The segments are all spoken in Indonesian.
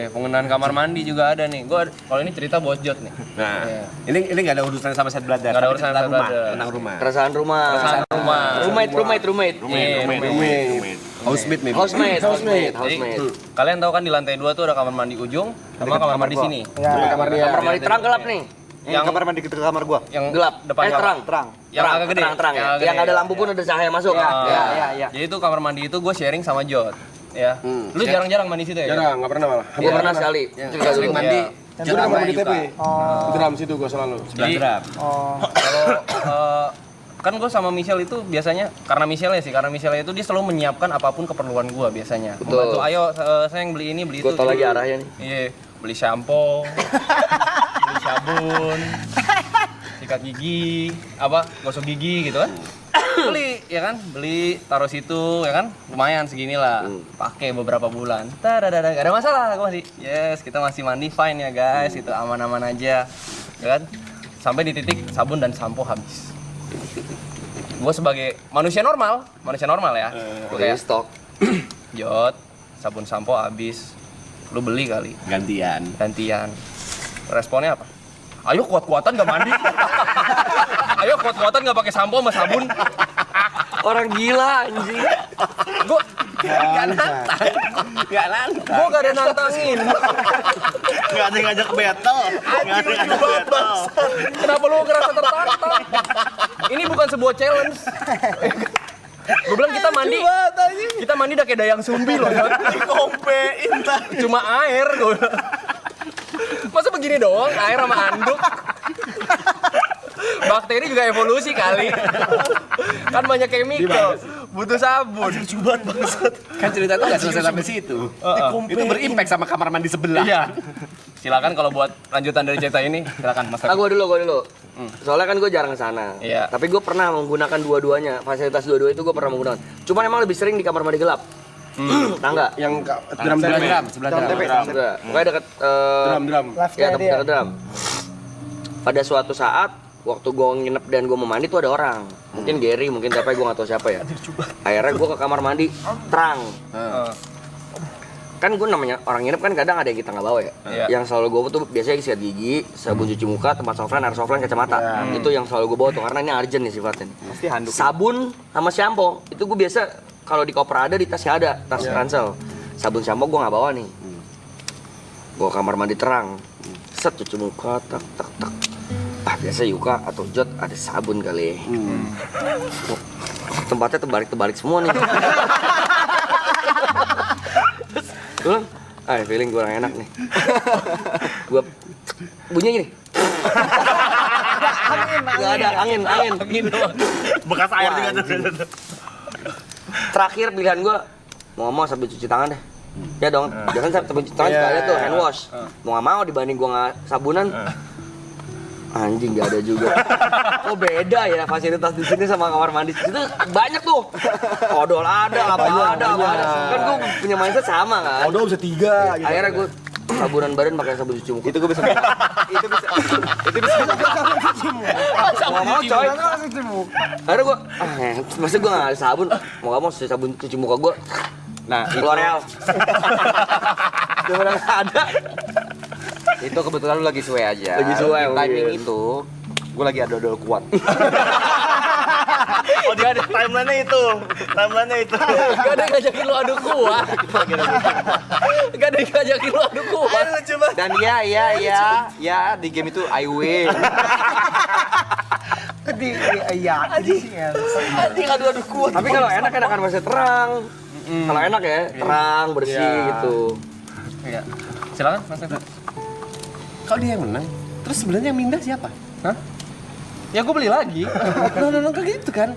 Penggunaan kamar mandi juga ada nih. Kalau ini cerita bojot nih. Nah, ini nggak ada urusan sama set brother. Nggak ada urusan sama rumah, brother. tentang rumah. Keresahan rumah. Roommate. Housemate maybe. Jadi, kalian tahu kan di lantai 2 tuh ada kamar mandi ujung sama kamar mandi sini. Ya, Kamar mandi terang gelap nih. Yang kamar mandi ke kamar gua. Yang Gelap. depan terang. Yang agak gede. Terang ya. Yang ada lampu pun ada cahaya masuk. ya. Jadi itu kamar mandi itu gue sharing sama Jod. Ya. Lu jarang-jarang mandi situ ya? Jarang, nggak pernah malah. Gue pernah sekali. Cerita Sering dulu. mandi. Iya. Jod sama di Yuka. Drum situ gua selalu. Jadi, kalau kan gue sama Michelle itu biasanya karena Michelle itu dia selalu menyiapkan apapun keperluan gue biasanya. Betul. Membantu, ayo saya yang beli ini beli Gue itu. tau lagi arahnya nih. Iya, beli shampoo, beli sabun, sikat gigi, gosok gigi gitu kan. Beli ya kan, beli taruh situ ya kan, lumayan seginilah. Pakai beberapa bulan. Gak ada masalah, gue masih yes, kita masih mandi fine ya guys, itu aman-aman aja. Ya kan? Sampai di titik sabun dan sampo habis. Gue sebagai manusia normal ya. Gue kayak Stok. Jod, sabun sampo habis. Lu beli kali. Gantian. Responnya apa? Ayo kuat-kuatan gak mandi. Ayo kuat-kuatan gak pakai sampo sama sabun. Orang gila anjing. Gue gak nantang. Gue gak ada nantangin. Nggak ada ngajak battle. Kenapa lu ngerasa tertantang? Ini bukan sebuah challenge. Gue bilang kita mandi udah kayak dayang sumbi loh. Dikompein tadi. Cuma air gue. Masa begini doang air sama anduk? Bakteri juga evolusi kali. Kan banyak chemical, butuh sabun. Cubat bangsat. Kan cerita itu nggak selesai sampai situ. Itu berimpact sama kamar mandi sebelah. Iya. Silakan kalau buat lanjutan dari cerita ini, silakan Mas. Gue dulu. Soalnya kan gue jarang kesana. Iya. Tapi gue pernah menggunakan dua-duanya. Fasilitas dua-dua itu gue pernah menggunakan. Cuman emang lebih sering di kamar mandi gelap. Tahu nggak? Yang drum. Enggak. Pokoknya dekat Drum. ya dekat drum. Pada suatu saat waktu gue nginep dan gue mau mandi tuh ada orang. Mungkin Gary, mungkin siapa, gue nggak tahu siapa ya. Akhirnya gue ke kamar mandi terang. Kan gue namanya orang nginep kan kadang ada yang kita nggak bawa ya. Iya. Yang selalu gue bawa tuh biasanya sikat gigi, sabun cuci muka, tempat softline, air softline, kacamata. Itu yang selalu gue bawa tuh karena ini urgent nih sifatnya. Pasti handuk. Sabun sama shampoo itu gue biasa kalau di koper ada, di tasnya ada, tas ransel. Sabun shampoo gue nggak bawa nih. Gue kamar mandi terang. Set cuci muka, tak. Biasa Yuka atau Jod ada sabun kali. Tempatnya terbalik semua nih. Terus, feeling gue orang enak nih. Gue bunyinya gini. Gak ada angin. Bekas air juga tuh. Terakhir pilihan gue mau ngomong sabun cuci tangan deh. Ya dong, jangan sabun cuci tangan sekali tuh hand wash. Mau nggak mau dibanding gue nggak sabunan. Anjing gak ada juga. Oh beda ya fasilitas di sini sama kamar mandi. Itu banyak tuh. Odol ada, apa ada. Kan gue punya mindset sama kan. Odol bisa 3 gitu. Akhirnya gue sabunan badan pakai sabun cuci muka. Itu gue bisa. Itu bisa Nggak mau coy. Akhirnya gue, masa gue nggak ada sabun. Mau nggak mau sabun cuci muka gue. Nah, L'Oreal. Beneran ada. itu kebetulan lu lagi suwe aja. Lagi suwe, Timing iya. itu gue lagi ada odol kuat. Oh, dia ada timeline-nya itu. Gak ada yang ngajakin lu adu kuat. Gak ada yang ngajakin lu adu kuat. Dan ya di game itu I win. Anjing adu kuat. Tapi kalau enak kan masih terang. Kalau enak ya, terang, bersih gitu. Iya. Silakan Mas Teta. Kalau dia yang menang, terus sebenarnya yang mindah siapa? Hah? Ya gue beli lagi. No, kayak gitu kan?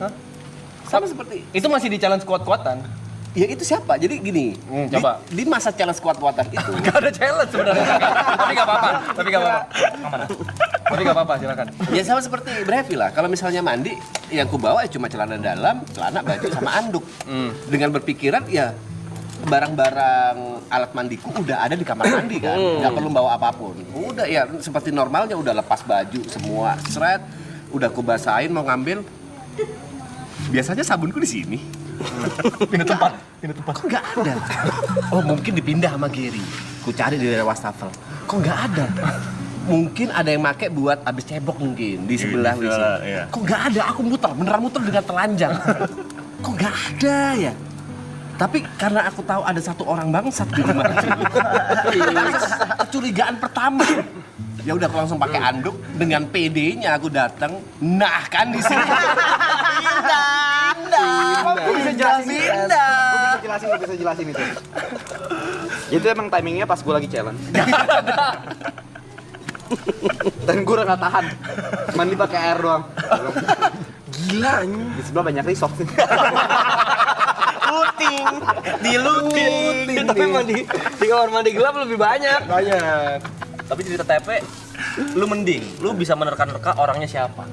Sama seperti Itu masih di challenge kuat-kuatan. ya itu siapa? Jadi gini, coba. di masa challenge kuat-kuatan itu Gak ada challenge sebenarnya. Tapi gak apa-apa. Tapi gak apa-apa, silakan. ya sama seperti Brevi lah. Kalau misalnya mandi, yang ku bawa cuma celana dalam, celana, baju sama anduk. Dengan berpikiran ya barang-barang alat mandiku udah ada di kamar mandi kan, nggak perlu bawa apapun. Udah ya seperti normalnya, udah lepas baju semua, seret, udah ku basahin mau ngambil. Biasanya sabunku di sini. Pindah tempat. Kok nggak ada? Oh mungkin dipindah sama Gary. Ku cari di daerah wastafel. Kok nggak ada? Mungkin ada yang make buat abis cebok mungkin di sebelah WC. Iya. Kok nggak ada? Aku beneran muter dengan telanjang. Kok nggak ada ya? Tapi karena aku tahu ada satu orang bangsat di rumah kecurigaan pertama. Ya udah aku langsung pakai anduk dengan PD-nya aku datang. Nah kan di sini. Gue bisa jelasin. Gue bisa jelasin itu. Itu emang timingnya pas gue lagi challenge. Dan gue udah gak tahan. Mandi pakai air doang. Gila. Di sebelah banyak risok sih. Luting, diluting. Tapi emang di kamar mandi gelap lebih banyak. Banyak. Tapi cerita TP, lu mending, lu bisa menerka-nerka orangnya siapa.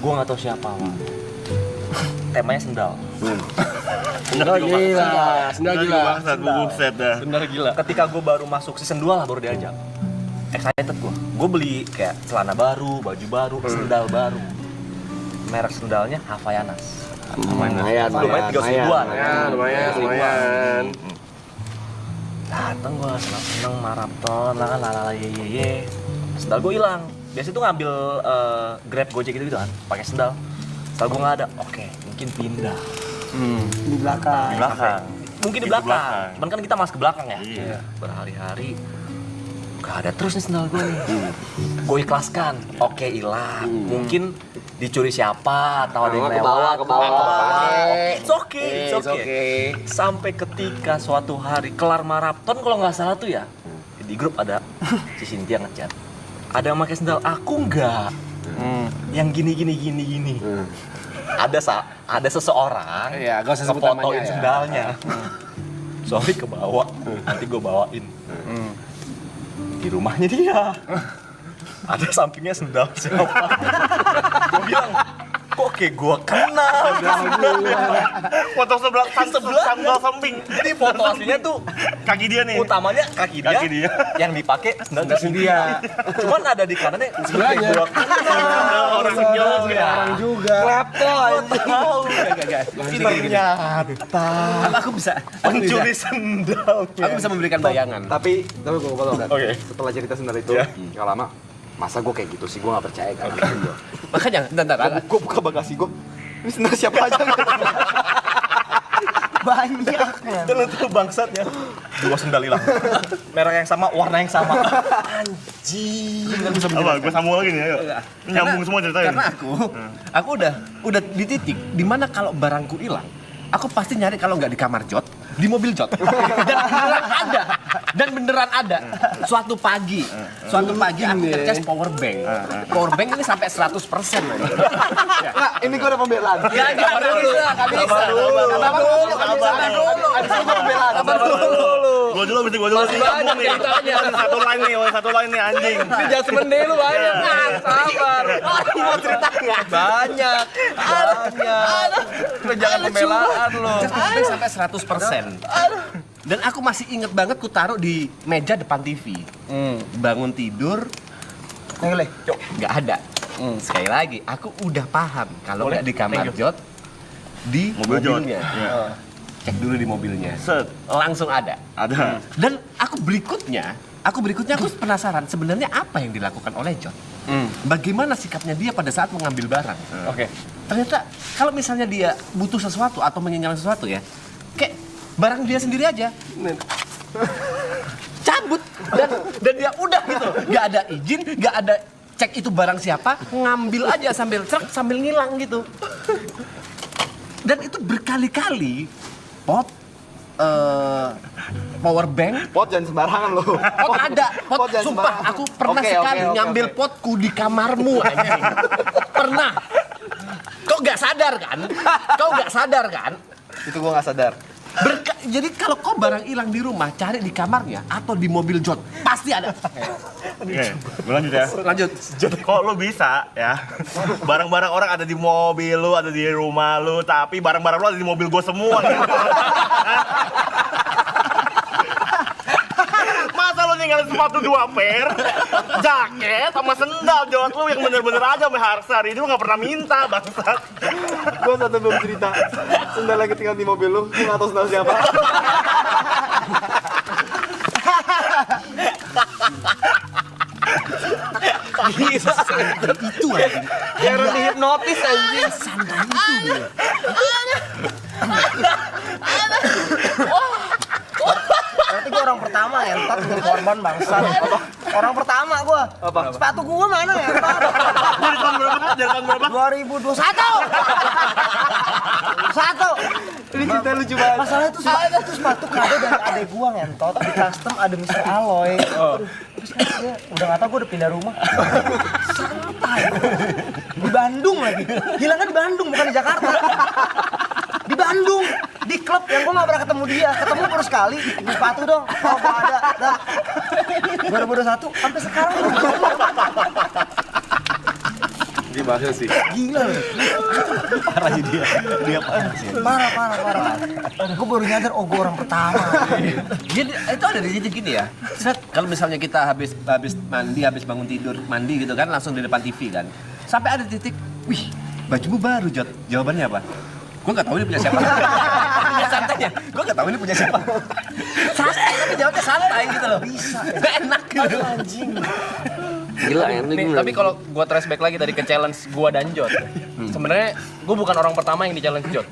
Gua nggak tahu siapa. Temanya sendal. Sendal gila. Sendal gila. Bangsat, buset dah. Bener gila. Ketika gue baru masuk season 2 lah baru diajak. Excited gue. Gue beli kayak celana baru, baju baru, sendal baru. Merek sendalnya Havaianas. Lumayan. 300.000-an. Lumayan. Dateng gue seneng maraton lah kan lalala ye. Sendal gue hilang. Biasa tuh ngambil Grab Gojek gitu kan, pakai sendal. Sendal gue nggak ada. Oke, mungkin pindah. Di belakang. Di belakang. Mungkin di Di belakang. belakang. Cuman kan kita masuk ke belakang ya. Iya. Berhari-hari gak ada terus nih sendal gue nih. Gue ikhlaskan. Oke, hilang. Mungkin dicuri siapa atau ada yang lewat. Ke bawah. It's okay. Sampai ketika suatu hari kelar maraton kalau nggak salah tuh ya di grup ada si Cynthia ngechat. Ada yang pakai sendal, aku enggak. Yang gini. Ada seseorang Iya, gak usah sebut namanya ngefotoin ya. sendalnya. Sorry kebawa, nanti gue bawain. Di rumahnya dia. Ada sampingnya sendal siapa? Gue bilang, kok kayak gue kenal. Foto sebelah sandal samping. Jadi foto aslinya tuh Kaki dia nih. utamanya kaki dia. Yang dipakai sendal dia. Cuman ada di kanannya sebelahnya. Gue kenal Orang juga. Klepton. tahu. Ternyata. Aku bisa. Pencuri sendal. Aku bisa memberikan bayangan. Tapi gue potong kan. Oke. Setelah cerita sendal itu, gak lama. Masa gue kayak gitu sih, gue gak percaya kan. Makanya, bentar. Gue buka bagasi gue. Ini sendal siapa aja? Banyak. Dan itu bangsatnya. 2 sendal hilang. Merek yang sama, warna yang sama. Anjing. Apa? Gue sambung lagi nih, ayo. Nyambung semua ceritanya. Karena aku udah di titik dimana kalau barangku hilang, aku pasti nyari kalau nggak di kamar Jot, di mobil Jot. Dan beneran ada. Suatu pagi aku ngecas power bank. Power bank ini sampai 100%. Nah, ini gue ada pembelaan. Ya, nggak bisa. Sabar dulu. Gue dulu, Nyambung nih. Satu line nih, anjing. Ini Jasmine deh lu banyak. Sabar. Mau cerita nggak? Banyak. Lu jangan pembelaan lo. Sampai 100%. Dan aku masih inget banget ku taruh di meja depan TV. Bangun tidur, nggak ada. Sekali lagi, aku udah paham kalau nggak di kamar Jot, di Mobil Jot. mobilnya. Iya. Cek dulu di mobilnya. Set. Langsung ada. Ada. Dan aku berikutnya aku penasaran sebenarnya apa yang dilakukan oleh Jot. Bagaimana sikapnya dia pada saat mengambil barang. Oke. Ternyata kalau misalnya dia butuh sesuatu atau menginginkan sesuatu ya, kayak barang dia sendiri aja. Cabut dan dia udah gitu. Nggak ada izin, nggak ada cek itu barang siapa, ngambil aja sambil ngilang gitu. Dan itu berkali-kali pot power bank. Pot jangan sembarangan lo. Pot ada, pot jangan sumpah sembarangan. aku pernah sekali ngambil potku di kamarmu anjing. Pernah. Kau nggak sadar kan? Itu gue gak sadar. Jadi kalau kau barang hilang di rumah, cari di kamarnya atau di mobil Jot, pasti ada. Oke, gue lanjut ya. Lanjut. Kok lu bisa ya? Barang-barang orang ada di mobil lu, ada di rumah lu, tapi barang-barang lu ada di mobil gue semua. Masa lu ninggalin sepatu 2 pair, jaket sama sendal Jot lu yang bener-bener aja sama Harsar ini lu gak pernah minta bangsat. Gue satu belum cerita. Sendal lagi tinggal di mobil lu gak tau sendal siapa. Gila. Itu anjing. Kayak orang dihipnotis anjing. Santai itu dia. Berarti gue orang pertama ngentot jadi korban bangsat. Orang pertama gue. Apa? Sepatu gue mana ngentot? Dari tahun berapa? Dari tahun berapa? 2021. Satu. Ini cerita lucu banget. Masalahnya itu sepatu kado dari adek gue ngentot. Di custom ada Mr. Alloy. Aduh, terus kan dia udah nggak tahu gue udah pindah rumah. Santai. Di Bandung lagi. Hilangnya di Bandung bukan di Jakarta. Di Bandung, di klub yang gue gak pernah ketemu dia. Ketemu baru sekali, di sepatu dong. Oh gak ada, dah. 2021, sampai sekarang belum ketemu. Dia bahasa sih. Gila loh. Parahnya dia. Dia parah sih. Parah. Gue baru nyadar, oh gue orang pertama. Jadi itu ada di titik gini ya. Set, kalau misalnya kita habis mandi, habis bangun tidur, mandi gitu kan, langsung di depan TV kan. Sampai ada titik, wih, bajumu baru, Jot. Jawabannya apa? Gue nggak tahu ini punya siapa. Punya santainya. Gue nggak tahu ini punya siapa. Santai, tapi jawabnya santai gitu loh. Bisa. Enak gitu. Anjing. Gila ya. Nih, tapi kalau gua flashback lagi tadi ke challenge gua dan Jot. Sebenarnya gua bukan orang pertama yang di challenge Jot.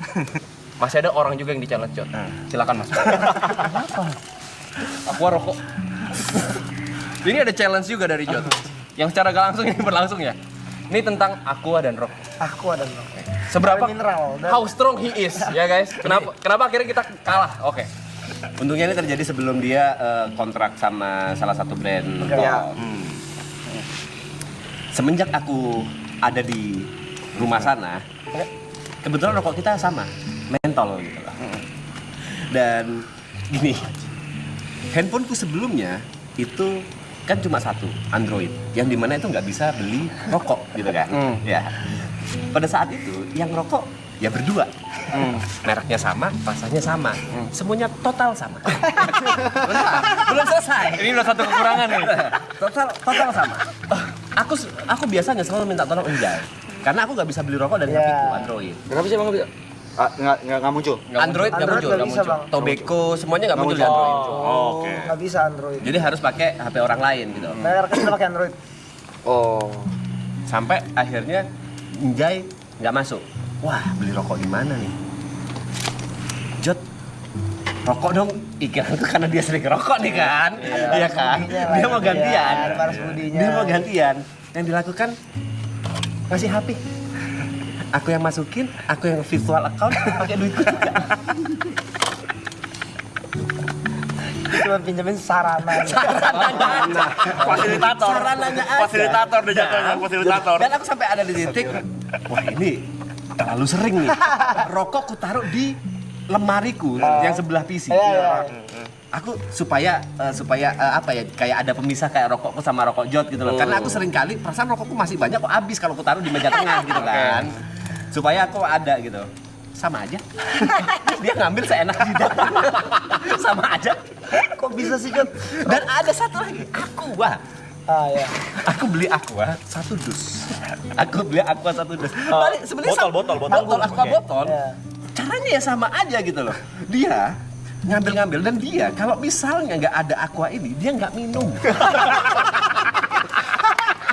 Masih ada orang juga yang di challenge Jot. Silakan Mas. Kenapa? Aqua rokok. Ini ada challenge juga dari Jot. Yang secara gak langsung ini berlangsung ya. Ini tentang aqua dan rokok. Aku ada dong. Seberapa Mineral. how strong he is ya guys. Kenapa akhirnya kita kalah? Oke. Untungnya ini terjadi sebelum dia kontrak sama salah satu brand rokok. Ya. Semenjak aku ada di rumah sana, kebetulan rokok kita sama, mentol gitu loh. Dan gini, handphoneku sebelumnya itu kan cuma satu, Android, yang dimana itu nggak bisa beli rokok gitu kan. Ya. Pada saat itu yang rokok ya berdua. Mereknya sama, rasanya sama. Semuanya total sama. Belum selesai. Ini udah satu kekurangan nih. Total sama. Aku biasanya selalu minta tolong Enjay. Karena aku nggak bisa beli rokok dari HP-ku Android. Kenapa sih emang nggak bisa? Nggak muncul. Android nggak muncul, nggak bisa, Bang. Tobacco semuanya nggak muncul di Android. Oke. Gak bisa Android. Jadi harus pakai HP orang lain gitu. Bayar kita pakai Android. Oh. Sampai akhirnya Enjay nggak masuk. Wah, beli rokok di mana nih? Jot, rokok dong. Iklanku karena dia sering rokok nih kan. Iya kan? Dia mau gantian. Ada balas budinya. Dia mau gantian. Yang dilakukan ngasih HP. Aku yang masukin, aku yang virtual account, pakai duitku juga. Cuma pinjemin sarana. Fasilitator. Sarananya aja. Fasilitator deh jatuhnya, fasilitator. Dan aku sampai ada di titik, wah ini terlalu sering nih. Rokok ku taruh di lemariku yang sebelah PC. Aku supaya apa ya, kayak ada pemisah kayak rokokku sama rokok Jot gitu loh. Karena aku sering kali perasaan rokokku masih banyak kok habis kalau aku taruh di meja tengah gitu kan. Supaya aku ada gitu. Sama aja. Dia ngambil seenak jidat. Sama aja. Kok bisa sih, Jot? Dan ada satu lagi, Aqua. Ya. Aku beli Aqua 1 dus. Aku beli Aqua 1 dus. Balik sebenarnya Botol. Aqua botol. Ya. Caranya ya sama aja gitu loh. Dia ngambil dan dia kalau misalnya nggak ada Aqua ini, dia nggak minum.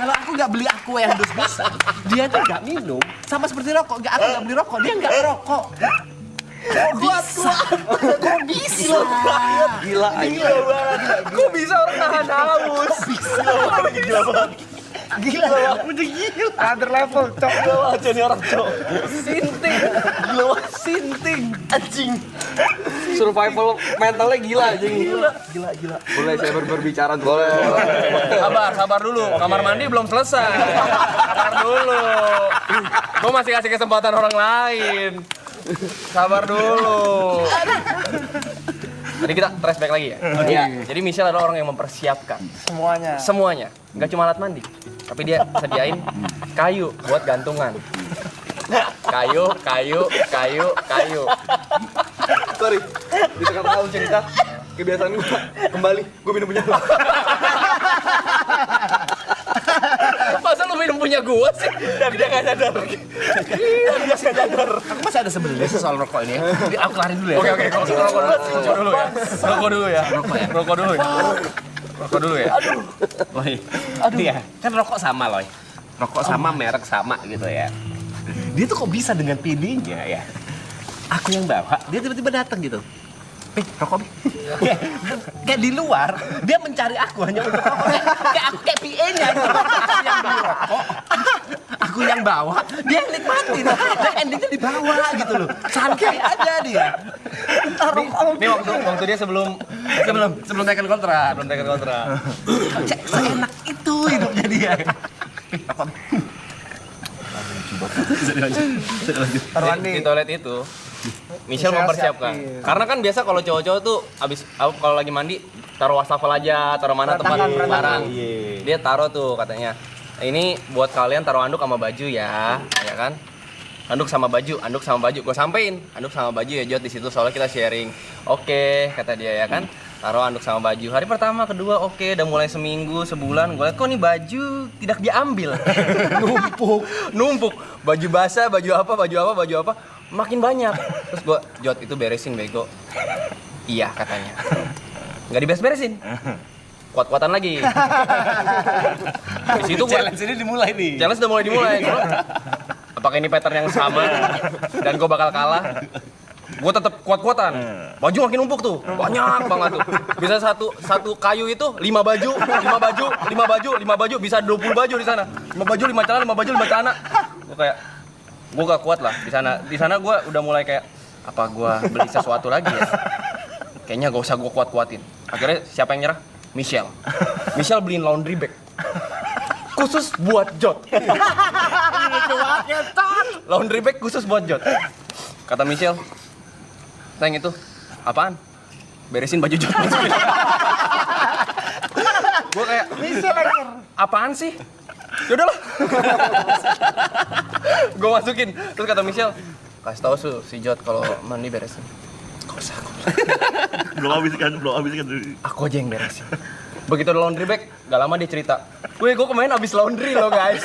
Kalau aku nggak beli Aqua yang dus besar, dia tuh nggak minum. Sama seperti rokok, aku nggak beli rokok, dia nggak rokok. Kok bisa? Gila aja. Kok bisa orang nahan haus? Gila banget. Gila. Udah gila. Other level, cok. Gila aja nih orang cowok. Sinting. Gila, sinting. Anjing. Survival mentalnya gila aja. Gila. Boleh saya berbicara? Boleh. Sabar dulu. Kamar mandi belum selesai. Sabar dulu. Gue masih kasih kesempatan orang lain. Sabar dulu. Jadi kita flashback lagi ya. Iya. Jadi Michelle adalah orang yang mempersiapkan semuanya. Nggak cuma alat mandi, tapi dia sediain kayu buat gantungan. Kayu. Sorry, di tengah-tengah lu cerita kebiasaan gue kembali, gue minum punya lu. Masa lu minum punya gua sih? Dan dia nggak sadar. Aku masih ada sebenarnya soal rokok ini ya. Jadi aku kelarin dulu ya. Oke, rokok dulu ya. Rokok dulu ya. Rokok dulu ya? Loy. Iya, kan rokok sama Loy. Rokok sama, merek sama gitu ya. Dia tuh kok bisa dengan pilihnya ya. Aku yang bawa, dia tiba-tiba datang gitu. Rokok kayak di luar, dia mencari aku hanya untuk rokok. Kayak aku kayak PA-nya gitu. Aku yang beli rokok, aku yang bawa, dia yang nikmatin. Dan endingnya dibawa gitu loh. Santai aja dia. Ini waktu dia sebelum Tekan kontrak. tekan kontrak. Seenak itu hidupnya dia. Rokok. Di toilet itu Michelle mempersiapkan. Karena kan biasa kalau cowok-cowok tuh abis kalau lagi mandi taruh wastafel aja, taruh mana tempat barang. Dia taruh tuh katanya. Ini buat kalian taruh anduk sama baju ya kan? Anduk sama baju. Gue sampein, anduk sama baju ya Jod di situ soalnya kita sharing. Oke, kata dia ya kan. Taruh anduk sama baju. Hari pertama, kedua oke, udah mulai seminggu, sebulan. Gue liat kok nih baju tidak diambil. Numpuk. Baju basah, baju apa. Makin banyak. Terus gue, Jod itu beresin bego. Iya katanya. Nggak diberes-beresin. Kuat-kuatan lagi. Di situ gue Challenge ini dimulai nih. challenge udah mulai dimulai. Apakah ini pattern yang sama dan gue bakal kalah? Gue tetap kuat-kuatan. Baju makin numpuk tuh, banyak banget tuh. Bisa satu kayu itu 5 baju, bisa 20 baju di sana. 5 baju, 5 celana. Gue gak kuat lah di sana. Di sana gue udah mulai kayak apa gue beli sesuatu lagi ya? Kayaknya gak usah gue kuat-kuatin. Akhirnya siapa yang nyerah? Michelle beliin laundry bag khusus buat Jod. Laundry bag khusus buat Jod. Kata Michelle, Teng itu apaan? Beresin baju Jod. Gue kayak apaan sih? Yaudahlah. Gue masukin. Terus kata Michelle, kasih tau si Jod kalau mandi beresin. Gak usah. Belum habis kan. Aku aja yang beresin. Begitu ada laundry bag, gak lama dia cerita. Gue kemarin abis laundry loh guys.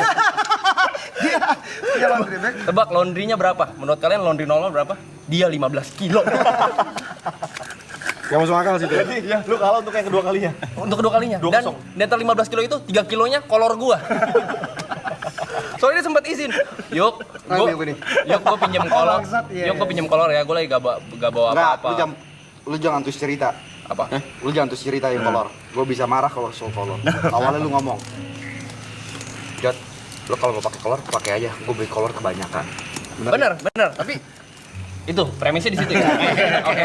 Dia laundry bag. Tebak laundrynya berapa? Menurut kalian laundry normal berapa? Dia 15 kilo. Gak masuk akal sih itu. Ya, lu kalah untuk yang kedua kalinya. Untuk kedua kalinya. Dan di antara 15 kilo itu 3 kilonya kolor gua. Soalnya dia sempat izin. Yuk, gua pinjam kolor. Yuk, gua pinjam kolor ya. Gua lagi gak bawa apa-apa. Lu jangan terus cerita. Apa? Lu jangan terus cerita yang kolor. Gue bisa marah kalau soal kolor. Awalnya lu ngomong, Jod, lu kalau mau pakai kolor pakai aja. Gue beli kolor kebanyakan. Bener. Tapi itu premisnya di situ ya. Oke.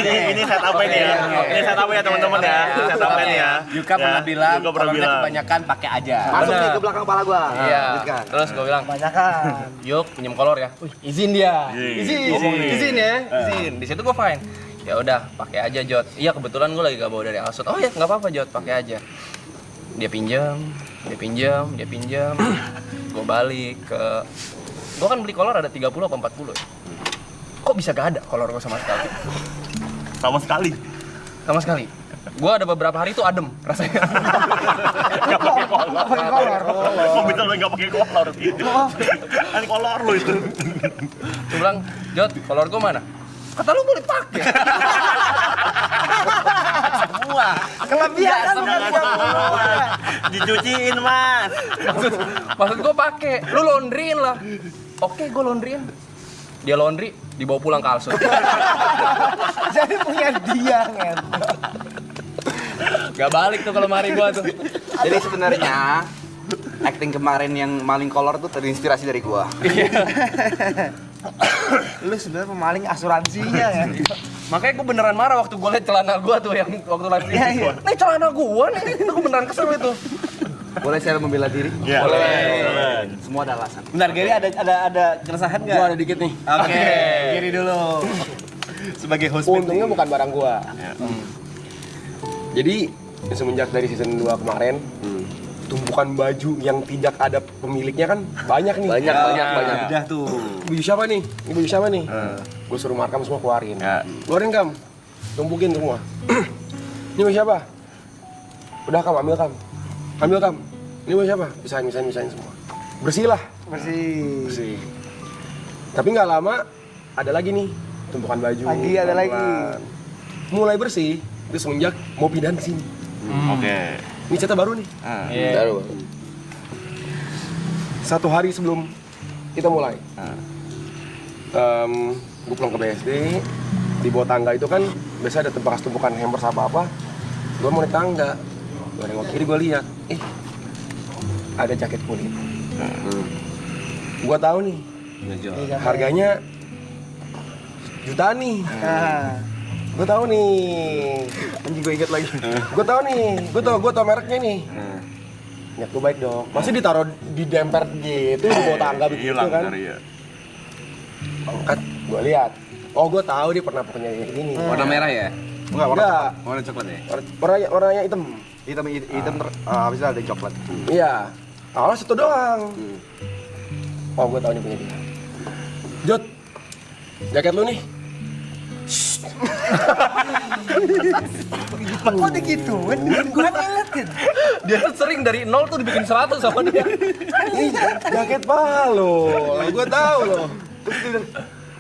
Ini setup ini ya. Ini setup ya teman-teman ya. Setup ini ya. Yuka pernah bilang, Yuka pernah kolornya bilang. kebanyakan pakai aja. Masuk Bener. nih ke belakang kepala gue. Iya. Terus gua bilang, Banyakan. yuk pinjam kolor ya. Izin dia. Ngomong nih. Izin ya. Izin. Di situ gua fine. Ya udah, pakai aja Jod. Iya kebetulan gua lagi gak bawa dari Alsut. Oh ya nggak apa-apa Jod, pakai aja. Dia pinjam. Gua balik ke. Gua kan beli kolor ada 30 apa 40 ya. Kok bisa gak ada kolor gua sama sekali? Sama sekali. Gua ada beberapa hari itu adem rasanya. Nggak pakai kolor. Kok bisa lu nggak pakai kolor gitu? Kan kolor lu itu. Gua bilang, Jod, kolor gua mana? Kata lu boleh pakai. Semua. Kelebihan kan Dicuciin mas. Maksud gua pakai. Lu laundryin lah. Oke, gua laundryin. Dia laundry, dibawa pulang ke Alsut. Jadi punya dia ngentot. Gak balik tuh kalau mari gua tuh. Jadi sebenarnya acting kemarin yang maling kolor tuh terinspirasi dari gua. Lu sebenarnya pemaling asuransinya ya. Makanya gua beneran marah waktu gua liat celana gua tuh yang waktu live streaming. Iya. Nih celana gua nih, itu gua beneran kesel itu. Boleh saya membela diri? Ya. Boleh. Semua ada alasan. Bentar, Gary ada keresahan nggak? Gua ada dikit nih. Oke. Gary dulu. Sebagai host Untungnya bukan barang gua. Jadi semenjak dari season 2 kemarin, tumpukan baju yang tidak ada pemiliknya kan banyak nih. Banyak. Udah tuh. Baju siapa nih? Ini baju siapa nih? Gue suruh Markam semua keluarin. Keluarin Kam, tumpukin semua. Ini baju siapa? Udah Kam, ambil Kam. Ambil Kam. Ini baju siapa? Pisahin semua. Bersih lah. Bersih. Tapi nggak lama ada lagi nih tumpukan baju. Lagi ada lagi. Mulai bersih. Itu semenjak mau pindah ke sini. Oke. Ini catnya baru nih. Iya. Baru. 1 hari sebelum kita mulai. Gue pulang ke BSD, di bawah tangga itu kan biasa ada bekas tumpukan hampers apa-apa. Gue mau naik tangga, gue nengok kiri, gue lihat, ada jaket kulit. Gue tahu nih, harganya jutaan nih. Gue tahu nih, Anjing gue inget lagi. gue tahu nih, gue tahu mereknya nih. Niat gue baik dong. Masih ditaruh di demper gitu di bawah tangga begitu Hilang kan? dari ya. Angkat, gue lihat. Oh, gue tahu dia pernah punya kayak gini. Warna merah ya? Enggak, warna Enggak, Warna coklat ya? warnanya hitam. hitam habis itu ada coklat. Iya. Awalnya satu doang. Oh, gue tahu nih punya dia. Jod, jaket lu nih. Kok digituin? Gue ingetin. Dia tuh sering dari 0 tuh dibikin 100 sama dia. Ini jaket palo. Gue tahu loh.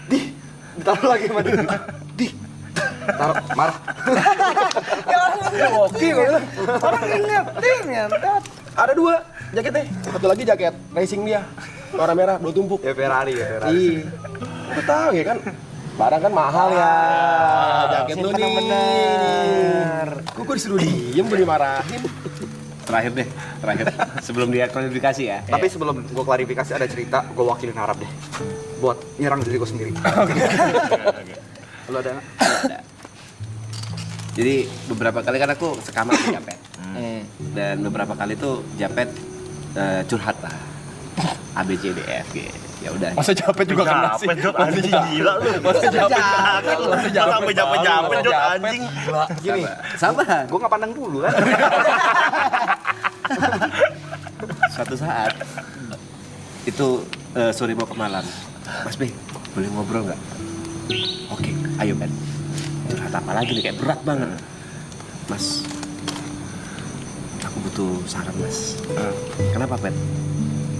Ditaruh lagi sama dia. Taruh, marah. Oke, gue bilang. Orang ingetin ya. Ada 2 jaketnya. Satu lagi jaket racing dia. Warna merah, 2 tumpuk. Ya Ferrari ya, Ferrari. Iya. Gue tahu ya kan. Barang kan mahal ya. Jaket lu nih. Bener. Gue disuruh diem, gue dimarahin. Terakhir deh, sebelum dia klarifikasi ya. Tapi sebelum gue klarifikasi ada cerita, gue wakilin Arab deh. Buat nyerang diri gue sendiri. Lu ada nggak? Jadi beberapa kali kan aku sekamar sama Japet. Dan beberapa kali tuh Japet curhat lah. A B C D E F G. Ya udah. Masa Japet juga kena sih. Capek Jod, anjing gila lu. Masa Japet. Sampai capek-capek Jod, anjing. Gini, Sabar. gue nggak pandang dulu kan. Suatu saat itu sore mau ke malam. Mas B, boleh ngobrol nggak? Oke, ayo Ben. Curhat apa lagi nih, kayak berat banget. Mas, aku butuh saran Mas. Kenapa Ben?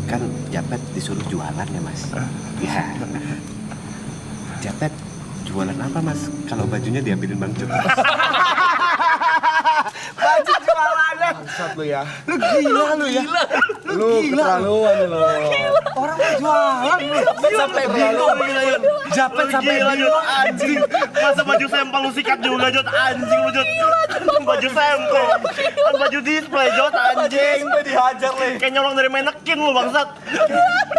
Kan Japet disuruh jualan ya Mas. Ya. Japet jualan apa Mas? Kalau bajunya diambilin Bang Jod. Baju jualannya. Bangsat lu ya. Lu gila lu ya. Lu keterlaluan lu. Orang mau jualan lu. Sampai bingung. Japet sampai Gila Jod, bingung. anjing. Masa baju sampel lu sikat juga Jod, anjing lu Jod. Baju sampel. Kan baju display Jod, anjing. Dihajar le. Kayak nyolong dari manekin lu bangsat.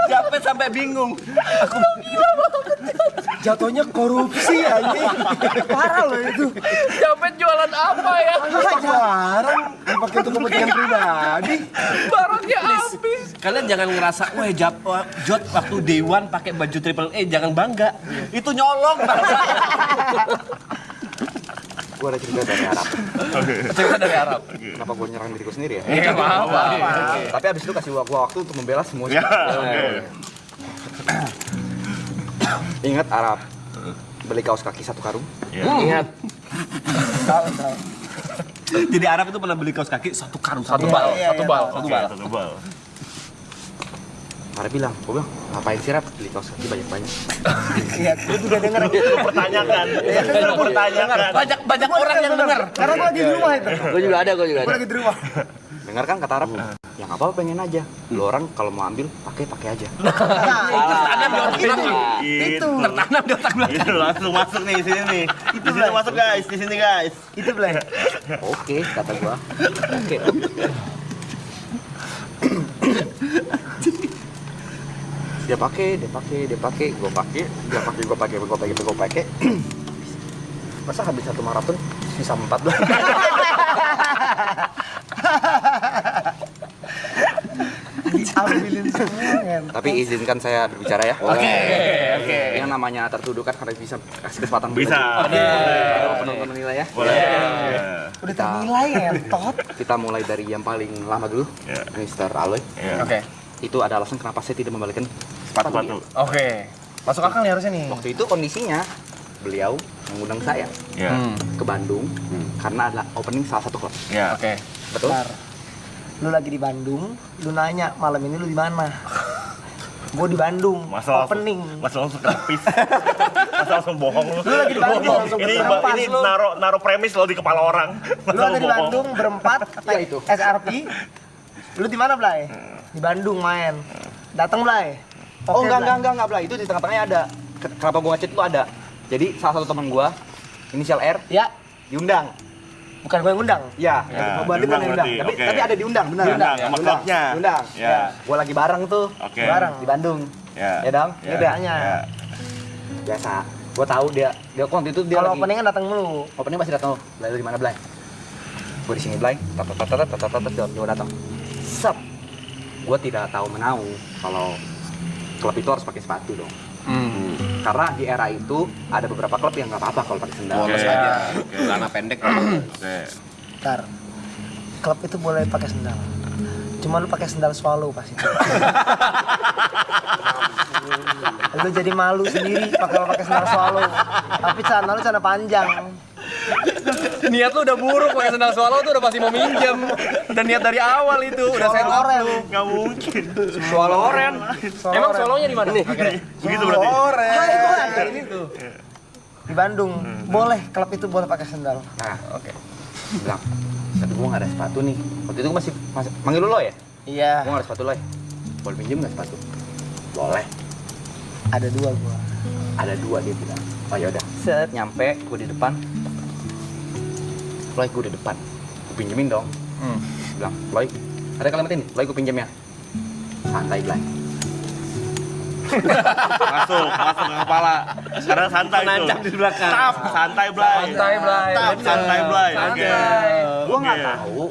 Japet sampai bingung. Jatuhnya korupsi anjing. Parah loh itu. Japet jualan apa ya? Barang dipakai untuk kepentingan pribadi. Barangnya habis. Kalian jangan ngerasa, wah Jod waktu Day One pakai baju triple A, jangan bangga. Itu nyolong. Gue ada cerita dari Arab. Cerita dari Arab. Kenapa gue nyerang diri gue sendiri ya? Iya, apa-apa. Tapi abis itu kasih gue waktu untuk membela semua. Ya, oke. Ingat Arab beli kaos kaki 1 karung. Ingat. Jadi Arab itu pernah beli kaos kaki 1 karung. Satu bal. Satu bal. Arab bilang, gue bilang, ngapain sih Rap beli kaos kaki banyak-banyak? Iya, lu juga denger. Lu pertanyakan. Lu pertanyakan. Banyak orang yang denger. Karena gue lagi di rumah itu. Gue juga ada. Gue lagi di rumah. Dengar kan kata Arab? Ya nggak apa-apa, pengen aja. Lu orang kalau mau ambil, pakai aja. Tertanam di otak belakang. Itu. Tertanam di otak belakang. Itu langsung masuk nih sini nih. Di sini masuk guys, di sini guys. Itu Blay. Oke, kata gua. Oke. Dia pakai, gua pakai. Masa habis 1 maraton sisa 4 doang. Ambilin semua kan. Tapi izinkan saya berbicara ya. Oke. Yang namanya tertuduh kan harus bisa kasih kesempatan. Bisa. Kalau penonton menilai ya. Boleh. Udah ternilai entot. Kita mulai dari yang paling lama dulu, Ya. Mr. Aloy. Oke. Itu ada alasan kenapa saya tidak membalikan Sepatu. Oke. Masuk akal nih harusnya nih. Waktu itu kondisinya beliau mengundang saya Ya. ke Bandung karena ada opening salah satu klub. Ya. Oke. Betul? Bentar. Lu lagi di Bandung, lu nanya malam ini lu di mana? Gue di Bandung, Masa opening. langsung kepis. Masa langsung bohong lu. Lu lagi di Bandung, langsung Ini berempat, ini lu. naro premis lo di kepala orang. Lu ada di Bandung berempat, Ya, itu. SRP. Lu di mana, Blay? Di Bandung main. Datang, Blay. Oh Oke, enggak Blay. Blay, itu di tengah-tengahnya ada. Kenapa gua ngechat itu ada? Jadi salah satu teman gua, inisial R, Ya, diundang. bukan gue yang undang. Ya, Ya, berarti bukan diundang diundang. berarti, Tapi oke. tapi ada diundang, benar. Diundang, sama Diundang. klubnya. Diundang. Ya. Gua lagi bareng tuh. Oke. Bareng. Di Bandung. Ya. Ya dong. Ya. Ini bedanya. Ya. Biasa. Gua tahu dia waktu itu dia Kalau lagi opening kan datang mulu. opening masih datang. Blay lu di mana, Blay? Gua di sini, Blay. Dia datang. Set. Gua tidak tahu menau kalau klub itu harus pakai sepatu dong. Karena di era itu ada beberapa klub yang nggak apa-apa kalau pakai sendal. Polos Oke. aja. Celana pendek. Oke. Ntar, klub itu boleh pakai sendal. Cuma lu pakai sendal swallow pasti. Lu jadi malu sendiri pakai sendal swallow. Tapi celana lu celana panjang. Niat lu udah buruk pakai sendal swallow tuh udah pasti mau minjem. Dan niat dari awal itu udah set up Oren. lu. Nggak mungkin. Swallow oren. Emang swallownya di mana nih? Begitu berarti. Hai, gua ada ini tuh. Di Bandung, boleh klub itu boleh pakai sendal. Nah, oke. Bilang, tapi gua nggak ada sepatu nih. Waktu itu gua masih manggil lu lo ya? Iya, Gua nggak ada sepatu lo ya? Boleh pinjem nggak sepatu? Boleh. ada dua gua. Ada dua dia bilang. Oh ya udah. Set nyampe gua di depan. Loy, gua di depan. Gua pinjemin dong. Bilang, Loy, ada kalimat ini. Loy, gua pinjem ya. Santai, Blay. Masuk ke kepala. Sekarang santai tuh. Nancap di belakang. Tap, santai Blay. Santai, Blay. Tap, santai Blay. Oke. Gua nggak Oke. tahu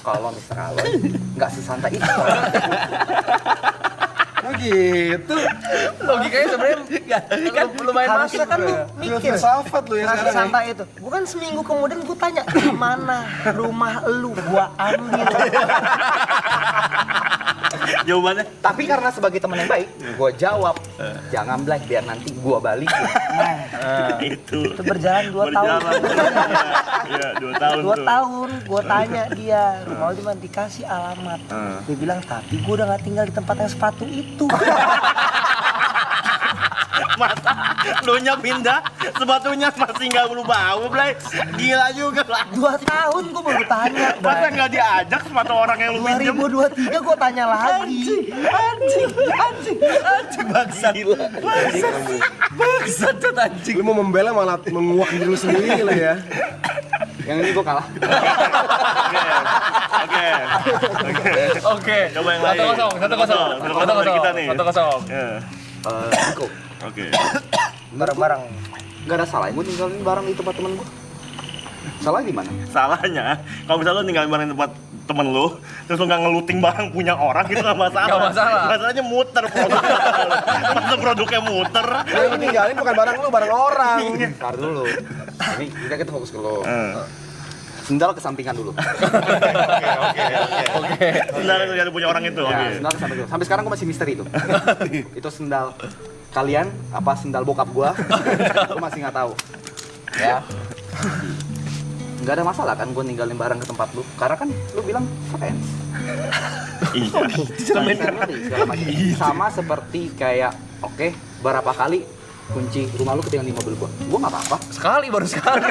kalau Mr. Aloy nggak sesantai itu. Oh gitu. Logikanya sebenarnya lumayan Harusnya masuk kan lu bro. mikir. Filsafat lu ya Nasi sekarang. santai itu. Gua kan seminggu kemudian gua tanya, mana rumah lu? Gua ambil. Jawabannya Tapi karena sebagai teman yang baik, gua jawab, jangan Blay, biar nanti gua balikin. itu. Itu berjalan 2 tahun. Iya, 2 tahun 2 tuh. tahun gua tanya dia, rumah lu di mana? Dikasih alamat. Dia bilang, tapi gua udah gak tinggal di tempat yang sepatu itu. Masa lu nya pindah, sepatunya masih nggak bau, Blay. Gila juga lah. 2 tahun gua baru tanya. Masa nggak diajak sepatu orang yang lu pinjem? 2023 gua tanya lagi. Lu mau membela malah menguak diri lu sendiri lah ya. Yang ini gua kalah. Oke. Oke. Coba yang lain. 1-0. 1-0 dari kita nih. 1-0. Ya. Niko, Oke. Bareng-bareng. nggak ada salah gua tinggalin barang di tempat temen gua. Salah di mana? Salahnya, kalau misalnya lu ninggalin barang di tempat temen lu, terus lu nggak ngeluting barang punya orang, itu nggak masalah. Nggak masalah. Masalahnya muter produknya. Masa produknya muter. Yang lu tinggalin bukan barang lu, barang orang. Ntar dulu. Ini kita fokus ke lo. Sendal kesampingan dulu. Sebenarnya itu yang punya orang itu. Oke. Ya, sendal kesampingan dulu. Sampai sekarang gua masih misteri itu. Itu sendal kalian apa sendal bokap gua? Gua masih nggak tahu. Ya. Nggak ada masalah kan gua ninggalin barang ke tempat lu. Karena kan lu bilang friends. Iya. Family, segala macam. Sama seperti kayak oke, berapa kali kunci rumah lu ketinggalan di mobil gua. Gua nggak apa-apa. Sekali, baru sekali.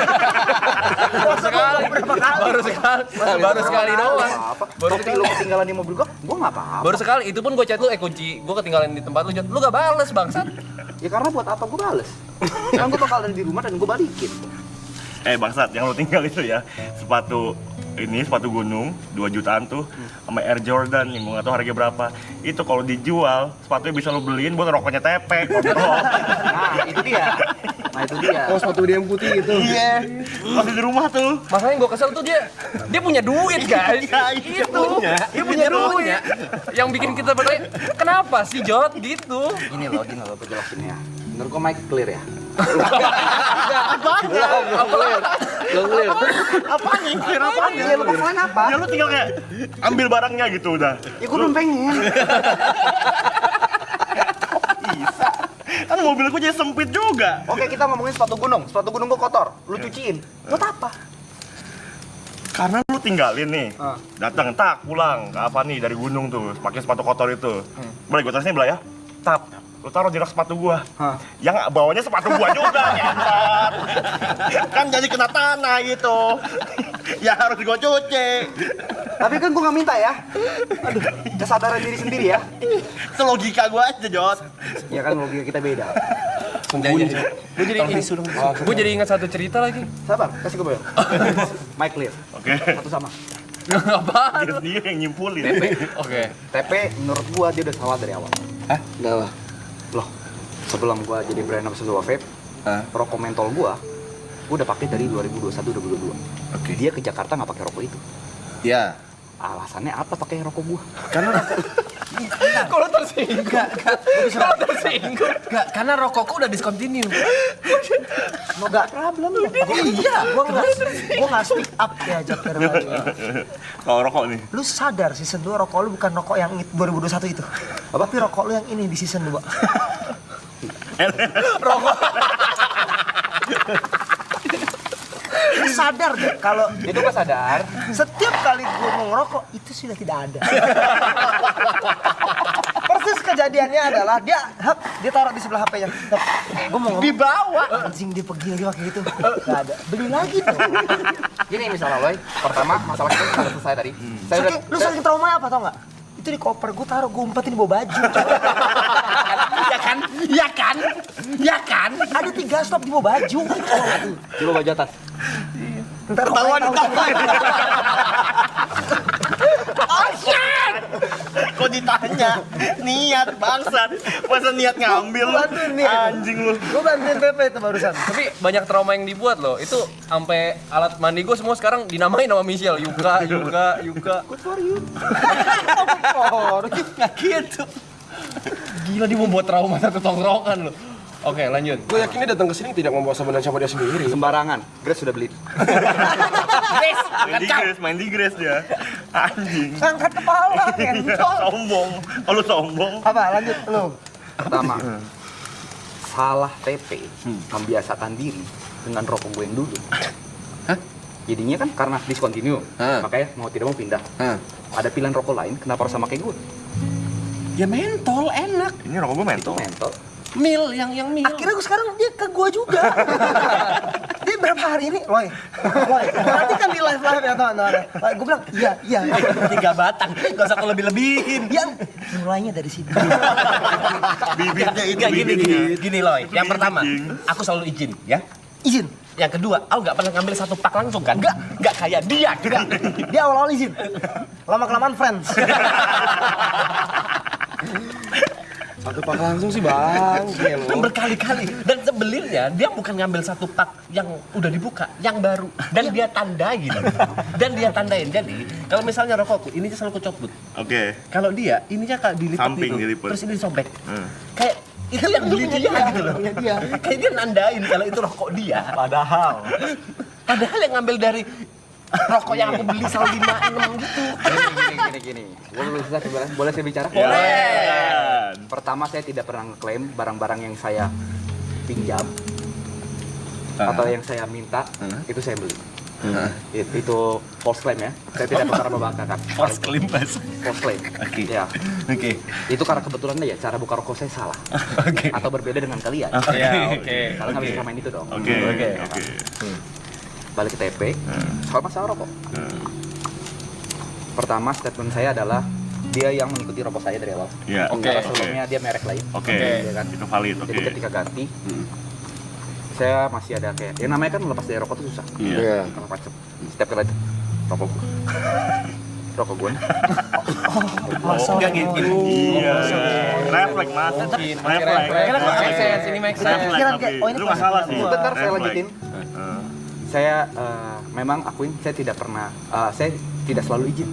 Baru sekali doang. Apa? Baru Topi sekali. lu ketinggalan di mobil gua nggak apa-apa. Baru sekali, itu pun gue chat lu, kunci gue ketinggalan di tempat lu, Jod. Lu gak bales bangsat. Ya karena buat apa gua bales? Kan gua bakal ada di rumah dan gua balikin. Bangsat, yang lu tinggal itu ya, sepatu gunung 2 jutaan tuh sama Air Jordan yang gue nggak tahu harganya berapa. Itu kalau dijual sepatunya bisa lu beliin buat rokoknya tepek. Nah, itu dia. Oh sepatu dia yang putih itu. Iya, masih di rumah tuh. Masalahnya gue kesel tuh dia punya duit guys. Iya, Itu dia punya duit. Yang bikin kita bertanya, kenapa sih Jod gitu? Gini loh, gua jelasin ya. Menurut gua mic clear ya. Apaan nih? Clear apaan ya? Ya lu kesalahan apa? Ya lu tinggal kayak ambil barangnya gitu udah. Ya gua belum pengen. Bisa. Kan mobil gue jadi sempit juga. Oke, kita ngomongin sepatu gunung. Sepatu gunung gua kotor, lu cuciin. Buat apa? Karena lu tinggalin nih. Datang tak pulang ke apa nih dari gunung tuh, pakai sepatu kotor itu. Boleh gue terusin Bla ya? Tap, lu taruh di rak sepatu gua. Hah? Yang bawahnya sepatu gua juga, ngentot. Kan jadi kena tanah gitu. Ya harus gua cuci. Tapi kan gua nggak minta ya. Aduh, kesadaran diri sendiri ya. Itu logika gua aja, Jot. Ya kan logika kita beda. Gue jadi ingat satu cerita lagi. Sabar, kasih gue bayar. Mic clear. Oke. Satu sama. Apaan? Dia sendiri yang nyimpulin. Oke. TP menurut gua dia udah salah dari awal. Kenapa? Loh, sebelum gua jadi brand ambassador vape, rokok mentol gua udah pakai dari 2021-2022. Oke. Dia ke Jakarta nggak pakai rokok itu. Ya. Alasannya apa pakai rokok gua? Karena rokok Kalau tersinggung. Kalau tersinggung. enggak, karena rokokku udah discontinue. Enggak problem. Iya, gua nggak speak up ya Joker. Kalau rokok nih. Lu sadar season 2 rokok lu bukan rokok yang 2021 itu. Tapi rokok lu yang ini di season 2. Lu sadar gak kalau Itu gua sadar. setiap kali gua mau ngerokok itu sudah tidak ada. Persis kejadiannya adalah dia taruh di sebelah HP-nya. Gua mau ngomong, Dibawa. anjing dia pergi lagi pakai gitu. Gak ada. Beli lagi tuh. Gini misalnya Loy, pertama masalah kita sudah selesai tadi. Lu saking trauma apa tau gak? Itu di koper gua taruh, gua umpetin di bawah baju. Ya kan? Ada 3 stop di bawah baju. Coba baju atas. Ntar ketahuan. Kok ditanya? Niat bangsat. Masa niat ngambil? Gua bantuin nih. Anjing lu. Gua bantuin Pepe itu barusan. Tapi banyak trauma yang dibuat loh. Itu sampai alat mandi gue semua sekarang dinamain nama Michelle. Yuka. Good for you. Nggak gitu. Gila dia membuat trauma satu tongkrongan loh. Oke lanjut. Gue yakin dia datang ke sini tidak membawa sabunan sama dia sendiri. Sembarangan. Grace sudah beli. Main di Grace dia. Anjing. Angkat kepala, ngentol. Sombong. Kalau sombong. Apa? Lanjut lu. Pertama, salah TP membiasakan diri dengan rokok gue yang dulu. Jadinya kan karena discontinue, makanya mau tidak mau pindah. Ada pilihan rokok lain, kenapa harus sama kayak gue? Ya mentol enak. Ini rokok gue mentol. Mentol. Mil yang mil. Akhirnya gue sekarang dia ke gua juga. Dia berapa hari ini? Loy. Nanti kan di live ya teman-teman. Gue bilang, iya. 3 batang. Gak usah kau lebih-lebihin. Yang mulainya dari sini. Bibitnya itu Enggak gini Loy. Yang Bibit, pertama, Jing. aku selalu izin ya. Izin. Yang kedua, aku nggak pernah ngambil satu pak langsung kan? Nggak kayak dia. Dia awal-awal izin. Lama-kelamaan friends. Satu pak langsung sih bang. Dan berkali-kali. Dan sebelumnya dia bukan ngambil satu pak yang udah dibuka, yang baru. Dan dia tandain. Jadi kalau misalnya rokokku, ininya selalu kecopot. Oke. Kalau dia, ininya kayak dilipat Samping gitu. dilipet. Terus ini disobek. Kayak itu yang beli dia gitu loh. Kayak dia nandain kalau itu rokok dia. Padahal Padahal yang ngambil dari rokok yang aku beli selalu 5-6 gitu. Gini. Gue belum selesai sebenarnya. Boleh saya bicara? Boleh. Pertama, saya tidak pernah ngeklaim barang-barang yang saya pinjam atau yang saya minta itu saya beli. Itu false claim ya. Saya tidak pernah membanggakan. False claim mas. False claim. Oke. Ya. Oke. Itu karena kebetulan ya cara buka rokok saya salah. Oke. Atau berbeda dengan kalian. Oke. Kalian nggak bisa main itu dong. Oke. Balik ke TP. Soal masalah rokok. Pertama statement saya adalah dia yang mengikuti rokok saya dari awal. Iya. Oke. Karena sebelumnya dia merek lain. Oke. Ya kan? Itu valid. Oke. Jadi ketika ganti, saya masih ada kayak, ya namanya kan lepas dari rokok itu susah. Iya. Kalau macet, setiap kali itu rokok gue. Rokok gue. Enggak gini. Iya. Refleks mas. Refleks. Make sense, ini make sense. Refleks Pikiran tapi kayak, oh, ini lu nggak salah sih. Sebentar saya Refleks. lanjutin. Saya memang akuin saya tidak pernah, saya tidak selalu izin.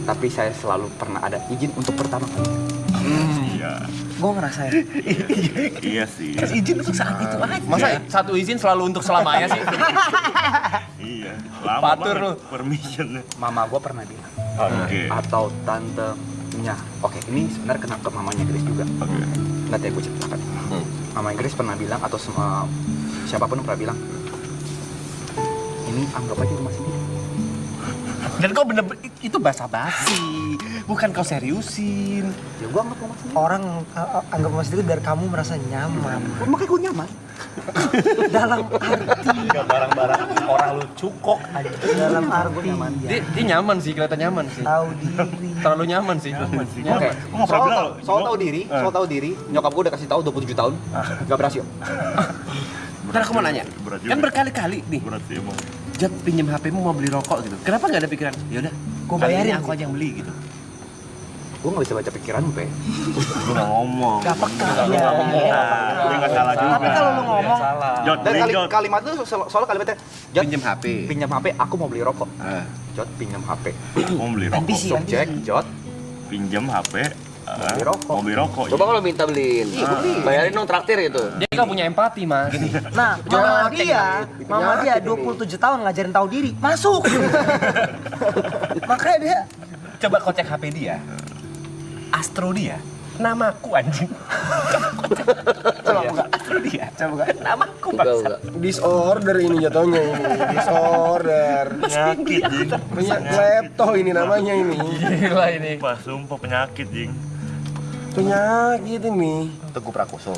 Tapi saya selalu pernah ada izin untuk pertama kali. Iya. Gue ngerasain. Iya sih. Izin untuk saat itu aja. Masa satu izin selalu untuk selamanya sih? Iya. Lama Patur banget lu. permissionnya. Mama gue pernah bilang, Oke. atau tantenya. Oke, ini sebenarnya kena ke mamanya Grace juga. Oke. Nanti gue ceritakan. Mamanya Grace pernah bilang atau siapapun pernah bilang, ini anggap aja rumah sendiri. Dan kau bener itu basa-basi, bukan kau seriusin. Ya gua anggap Mas. Orang anggap Mas itu biar kamu merasa nyaman. Makanya gua nyaman. Dalam arti, barang-barang orang lu cukok aja. dalam arti. Dia nyaman sih, kelihatan nyaman sih. Tahu diri. Terlalu nyaman sih. Oke. Gua nggak pernah bilang. Soal tahu diri, nyokap gua udah kasih tahu 27 tahun, nggak berhasil. Ntar aku mau nanya, Berat juga. kan berkali-kali nih, Berat sih emang. Jat pinjem HP-mu mau beli rokok gitu. Kenapa nggak ada pikiran? Yaudah, Gua kali ini bayarin. aku aja yang beli gitu. Gua nggak bisa baca pikiranmu, Pe. Gua nggak ngomong. Gak peka ya. Dia nggak salah juga. Tapi kalau lu ngomong, Jod, Dan beli Jod. kalimat itu soal kalimatnya, Jod, Pinjem HP. pinjam HP, aku mau beli rokok. Ah. Jod, pinjam HP. Mau beli rokok. ambisi, Subjek, Jod, Pinjam HP. beli rokok. Mau beli rokok. Coba kalau minta beliin. Bayarin dong traktir gitu. Dia nggak punya empati, Mas. Nah, mama dia 27 tahun ngajarin tahu diri, masuk. Makanya dia Coba kau cek HP dia, Astro dia, namaku anjing. Coba buka Astro dia, coba buka namaku Enggak, bangsa. enggak. Disorder ini jatuhnya ini. Disorder. Penyakit, Jing. Punya klepto ini namanya ini. Gila ini. Wah, sumpah penyakit, Jing. Penyakit ini. Teguh Prakoso.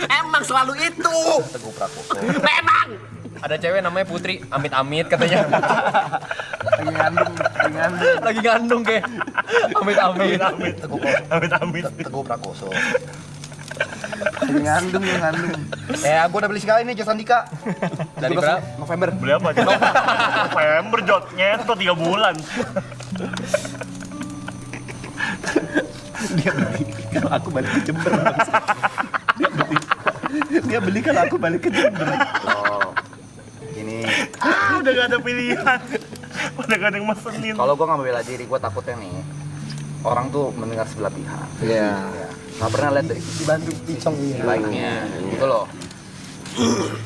Emang selalu itu. Teguh Prakoso. Memang. Ada cewek namanya Putri, amit-amit katanya. Lagi ngandung kayak. Amit-amit. Amit-amit. Teguh Prakoso. ngandung. Gua udah beli sekali nih Jas Andika. Dari berapa? November. Beli apa, Jod? November, Jod. Nyetot 3 bulan. Kalau aku balik ke Jember. Dia beli kalau aku balik ke Jember. Oh. Ini Udah gak ada pilihan. Udah gak ada yang mesenin. kalau gua nggak membela diri, gua takutnya nih orang tuh mendengar sebelah pihak. Iya. Ya. Nggak pernah lihat dari sisi baiknya, gitu loh.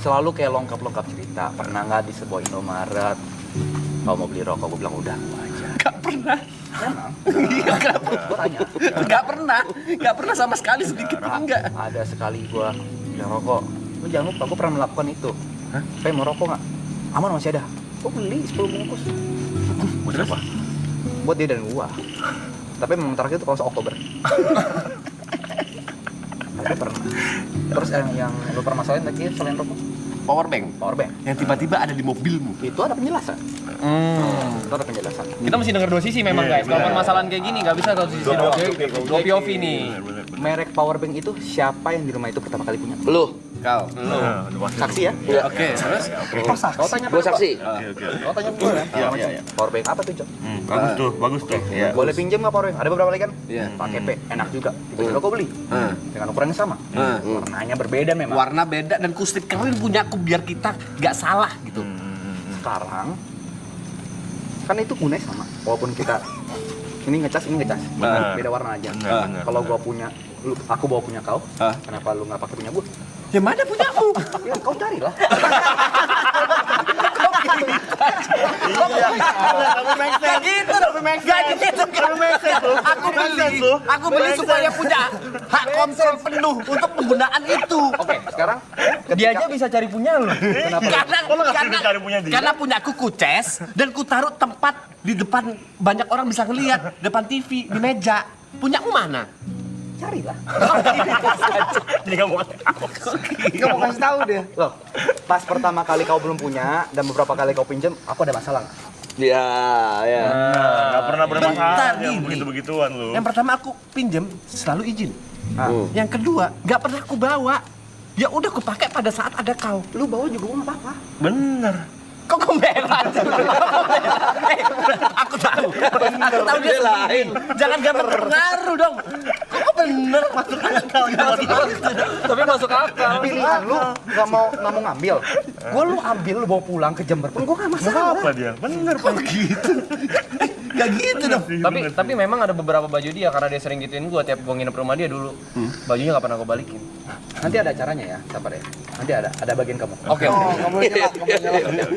Selalu kayak lengkap cerita. Pernah nggak di sebuah Indomaret kalau mau beli rokok, gua bilang udah gua aja. Gak pernah. Iya, gua tanya. Gak pernah sama sekali sedikit pun enggak. Ada sekali gua bilang rokok. Lu jangan lupa, gua pernah melakukan itu. Kayak mau rokok nggak? Aman masih ada. Gua beli 10 bungkus. Buat apa? Buat dia dan gua. Tapi memang terakhir itu kalau Oktober. Tapi pernah. Terus yang lu permasalahin lagi selain rokok? Power bank Powerbank. yang tiba-tiba ada di mobilmu. Itu ada penjelasan. Itu ada penjelasan. Kita mesti denger dua sisi memang guys. Kalau permasalahan kayak gini nggak bisa kalau sisi dua. Dua POV nih. Bener. Merek powerbank itu siapa yang di rumah itu pertama kali punya? Lu, Kau. Nah, udah pasti. Saksi ya? Iya. Oke, terus Kau tanya Gue saksi. Oke. Kau tanya gue kan? Iya. Powerbank apa tuh, Jok? Bagus tuh. Iya. Boleh pinjam nggak powerbank? Ada beberapa lagi kan? Iya. Pakai P, enak juga. Tiba-tiba kau beli. Dengan ukuran yang sama. Warnanya berbeda memang. warna beda dan kustik keren punya aku biar kita nggak salah gitu. Sekarang kan itu gunanya sama. Walaupun kita ini ngecas, ini ngecas. Benar. Beda warna aja. Benar. Kalau gua punya, aku bawa punya kau, Hah? kenapa lu nggak pakai punya gua? Yang mana punya aku? Ya kau carilah. Gak gitu dong, gak gitu. Aku beli supaya punya hak kontrol penuh untuk penggunaan itu. Oke, sekarang Dia aja bisa cari punya lu. Cari punya dia? Karena punya aku kuces dan ku taruh tempat di depan banyak orang bisa ngelihat depan TV di meja. Punyamu mana? carilah. Jadi nggak mau kasih tahu. Nggak mau kasih tahu dia. Loh, pas pertama kali kau belum punya dan beberapa kali kau pinjam, aku ada masalah nggak? Ya, ya. Nggak pernah Bentar, bermasalah yang Dini. begitu-begituan lu. Yang pertama aku pinjem selalu izin. Ah. Yang kedua nggak pernah aku bawa. Ya udah aku pakai pada saat ada kau. Lu bawa juga gua nggak apa-apa. Bener. Kok membela? Aku tahu. Aku tahu dia lain. Jangan gambar pengaruh dong. Kok bener masuk akal? Tapi masuk akal. Pilihan lu nggak mau ngambil. Gua lu ambil lu bawa pulang ke Jember pun gua nggak masalah. Apa dia? Bener, Pak. Gitu. Gak gitu dong. Tapi memang ada beberapa baju dia karena dia sering gituin gua tiap gua nginep rumah dia dulu. Bajunya nggak pernah gua balikin. Nanti ada acaranya ya, sabar ya. Nanti ada bagian kamu. Oke. Nggak boleh nyelak, nggak boleh nyelak.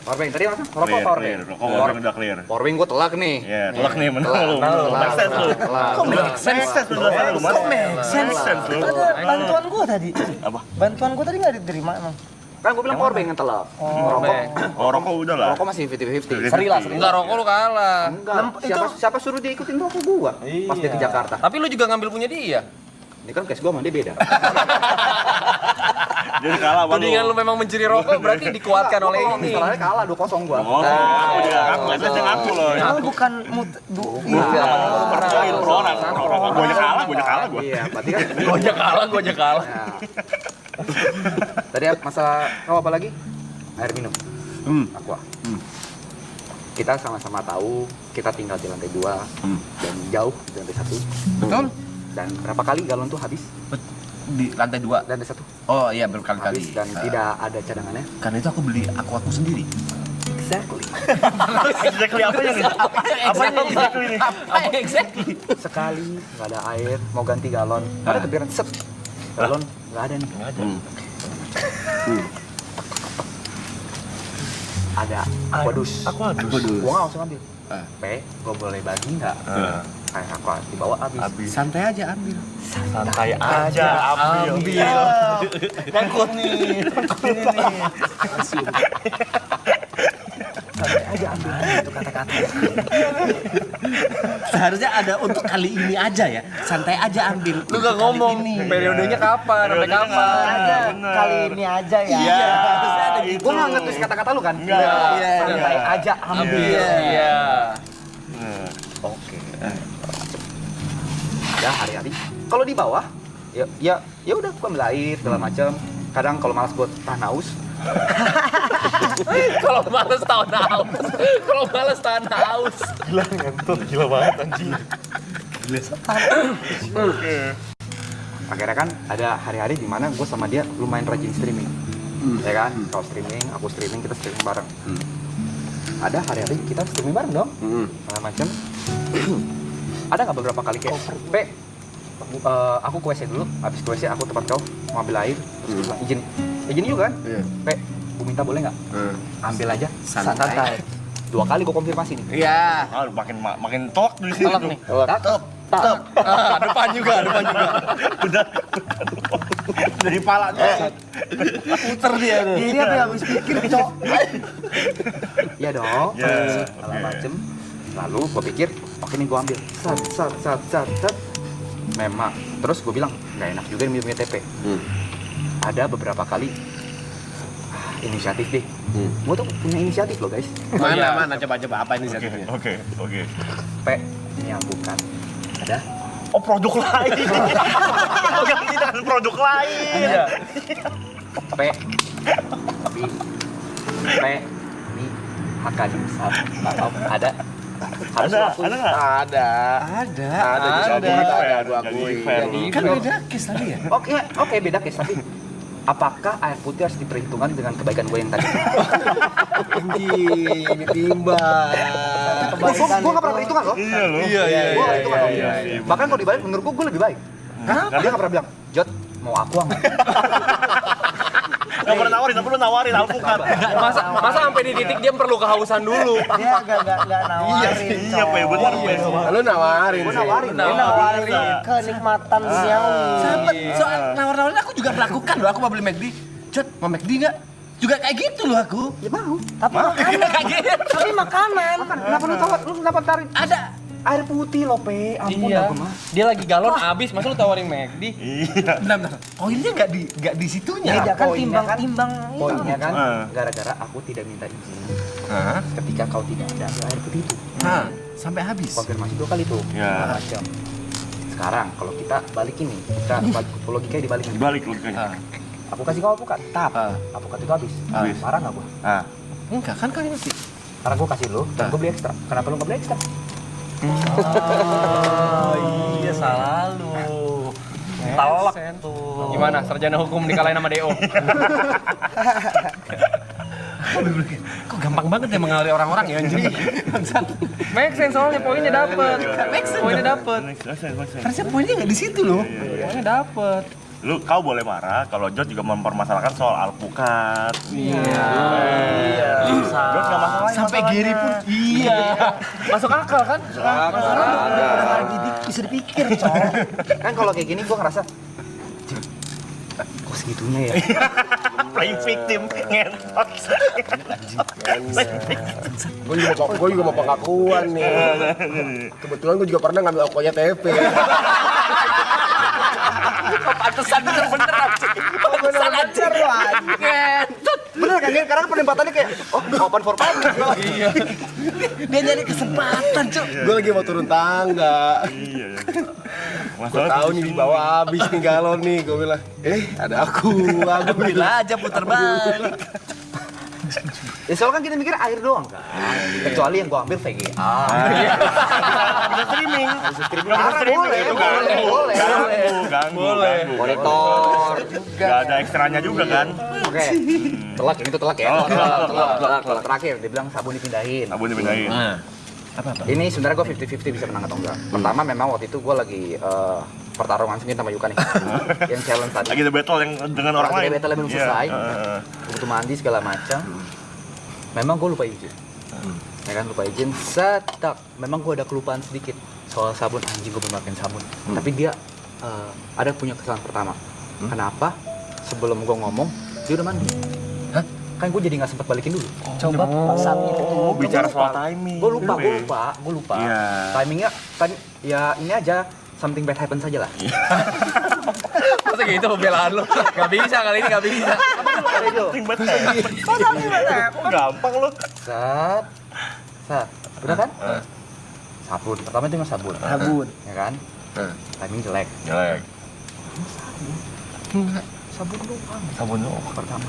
Powerbank tadi apa? Rokok Clear, powerbank. clear. Rokok udah clear. Powerbank gua telak nih. Ya, telak nih, menang lu. Make sense lu. Make sense lu dasar lu, Mas. Kok make sense? Make sense lu. Ada bantuan gua tadi. Apa? Bantuan gua tadi nggak diterima emang. Kan gue bilang powerbank yang telap. Rokok, Oh, rokok udah lah. rokok masih 50-50. Seri lah, seri. Enggak, rokok lu kalah. Enggak. Siapa suruh dia ikutin rokok gua pas dia ke Jakarta. Tapi lu juga ngambil punya dia. Ini kan case gua sama dia beda. Jadi kalah bang. Tudingan lu memang mencuri rokok berarti dikuatkan oleh ini. Masalahnya kalah 2-0 gua. Oh, aku juga aku aja ngaku loh. Oh, bukan Percayain orang, gue aja kalah gue. Iya, berarti kan Gua aja kalah. ya. Tadi masalah kau apa lagi? Air minum. Aqua. Kita sama-sama tahu kita tinggal di lantai 2 dan jauh di lantai 1. Betul. Dan berapa kali galon tuh habis? Di lantai 2. Lantai 1 Oh iya, berkali-kali. habis dan tidak ada cadangannya. Karena itu aku beli aku sendiri. Exactly. Exactly apanya nih? Apanya exactly nih? Apa exactly? Sekali nggak ada air, mau ganti galon, ada kepikiran set. Galon nggak ada nih. Ada aquadus. Gua nggak usah ngambil. Gua boleh bagi nggak? Kayak aqua dibawa habis. Santai aja ambil. Santai aja, ambil. Takut nih. santai aja ambil itu kata-kata. Seharusnya ada untuk kali ini aja ya. Santai aja ambil. Lu gak ngomong nih periodenya kapan, sampai kapan. Ada kali ini aja ya. Iya. Gua nggak ngetus kata-kata lu kan? Iya. Santai aja ambil. Iya. Oke. Ya hari-hari. Kalau di bawah, ya udah gua ambil air segala macam. Kadang kalau malas buat tahan haus, Kalau males tahan haus. Gila ngentot, gila banget anjing. akhirnya kan ada hari-hari di mana gue sama dia lumayan rajin streaming, ya kan? Kalau streaming, aku streaming, kita streaming bareng. Ada hari-hari kita streaming bareng dong, segala macam. Ada nggak beberapa kali kayak, aku ke WC dulu, habis ke WC aku tempat kau mau ambil air, terus gue bilang izin juga kan? Gue minta boleh nggak? Ambil aja, santai. 2 kali gue konfirmasi nih. Iya. Ah, makin tolak di sini. Tolak nih. Tak. Depan juga. Udah. Dari pala tuh. Puter dia tuh. Ini apa yang habis pikir, Cok? Iya dong. Ya, Segala oke. macem. Lalu gue pikir, oke nih gue ambil. Sat. Memang. Terus gue bilang, nggak enak juga minum TP. Ada beberapa kali inisiatif deh. Gue tuh punya inisiatif loh guys. Mana coba apa ini inisiatifnya? Oke. Ini yang bukan. Ada. Oh, produk lain. Ganti dengan produk lain. Iya. Tapi ini hak dimsum. Ada. Harus Ada lakuin. nggak? Ada. Ada, gua jadi akui. fair. Kan beda case tadi ya? Oke, beda case tapi apakah air putih harus diperhitungkan dengan kebaikan gue yang tadi? Anjing, ditimbang. Gue gak pernah perhitungan loh. Iya loh. Iya. Gue gak perhitungan loh. iya. Bahkan kalau dibalik menurut gue lebih baik. Karena dia gak pernah bilang, Jod, mau aku nggak? Nggak pernah nawarin alpukat. Masa sampai di titik dia perlu kehausan dulu. Dia nggak nawarin, Iya, Pe, bener, Pe. Lu nawarin. Gue sih. nawarin. Dia nawarin kenikmatan duniawi. Sempet soal nawar-nawarin aku juga melakukan loh. Aku mau beli McD. Jod, mau McD nggak? Juga kayak gitu loh aku. Ya mau. Tapi makanan. Tapi makanan. Kenapa lu tawar? Lu kenapa tarik? Ada. Air putih loh, Pe. Ampun Iya. aku mah. Dia lagi galon habis, masa lu tawarin McD? Iya. Bentar. Poinnya nggak di situnya. Beda kan Poinnya kan- timbang Poinnya kan, Ah. gara-gara aku tidak minta izin Hah? ketika kau tidak ada air putih itu. Nah, sampai habis. Konfirmasi 2 kali tuh. Ya. Macam. Sekarang kalau kita balikin nih, kita logikanya dibalikin. Dibalik logikanya. Aku kasih kau apukat, tap. Ah. Apukat itu habis. Habis. Marah nggak gua? Ah. Enggak kan kalian sih. Karena gua kasih lu, dan gua beli ekstra. Kenapa lu nggak beli ekstra? Iya, salah lu. Talak tuh. Gimana sarjana hukum dikalahin sama DO? Kok gampang banget ya mengalir orang-orang ya anjing. Make sense soalnya poinnya dapet. Poinnya dapet. Harusnya poinnya nggak di situ loh. Poinnya dapet. Lu kau boleh marah kalau Jod juga mempermasalahkan soal alpukat. Iya. Jod nggak masalah. Sampai Giri pun Iya. Masuk akal kan? Udah lagi bisa dipikir, Cok. Kan kalau kayak gini gua ngerasa, "Cik, kok segitunya ya?" playing victim ngentot. Gue juga mau pengakuan nih. Kebetulan gue juga pernah ngambil Okoya TP. Pantesan bener-bener anjing. Pantesan anjing. Ngentot. Bener kan, Gin? Karena penempatannya kayak, open for public. Iya. Dia nyari kesempatan, Cuk. Gue lagi mau turun tangga. Iya. Gue tahu nih di bawah habis nih galon nih. Gue bilang, ada aku Bila aja putar balik. Ya soalnya kan kita mikir air doang kan. Kecuali yang gua ambil VGA. Bisa streaming. Bisa streaming itu ganggu. Monitor. Gak ada ekstranya juga kan. Oke. Telak, yang itu telak ya. Telak terakhir dia bilang sabun dipindahin. Sabun dipindahin. Ini sebenarnya gue 50-50 bisa menang atau enggak. Pertama memang waktu itu gue lagi pertarungan sendiri sama Yuka nih. Yang challenge tadi. Lagi ada battle yang dengan orang Lagi lain. ada battle yang belum Iya, selesai. Butuh mandi segala macam. Memang gue lupa izin. Ya kan lupa izin. Setak. Memang gue ada kelupaan sedikit soal sabun. Anjing gue belum pakai sabun. Tapi dia ada punya kesalahan pertama. Kenapa? Sebelum gue ngomong dia udah mandi. Kan gue jadi nggak sempat balikin dulu. Coba pas saat itu. Oh, bicara soal timing. Gue lupa. Iya. Timingnya kan ya ini aja something bad happen saja lah. Masa gitu pembelaan lu? Gak bisa kali ini, gak bisa. Ada itu. Ting banget. Kok gampang lu? Set. Udah kan? Sabun. Pertama itu cuma sabun. Ya kan? Timing jelek. Jelek. Sabun doang. Sabun lu. Pertama.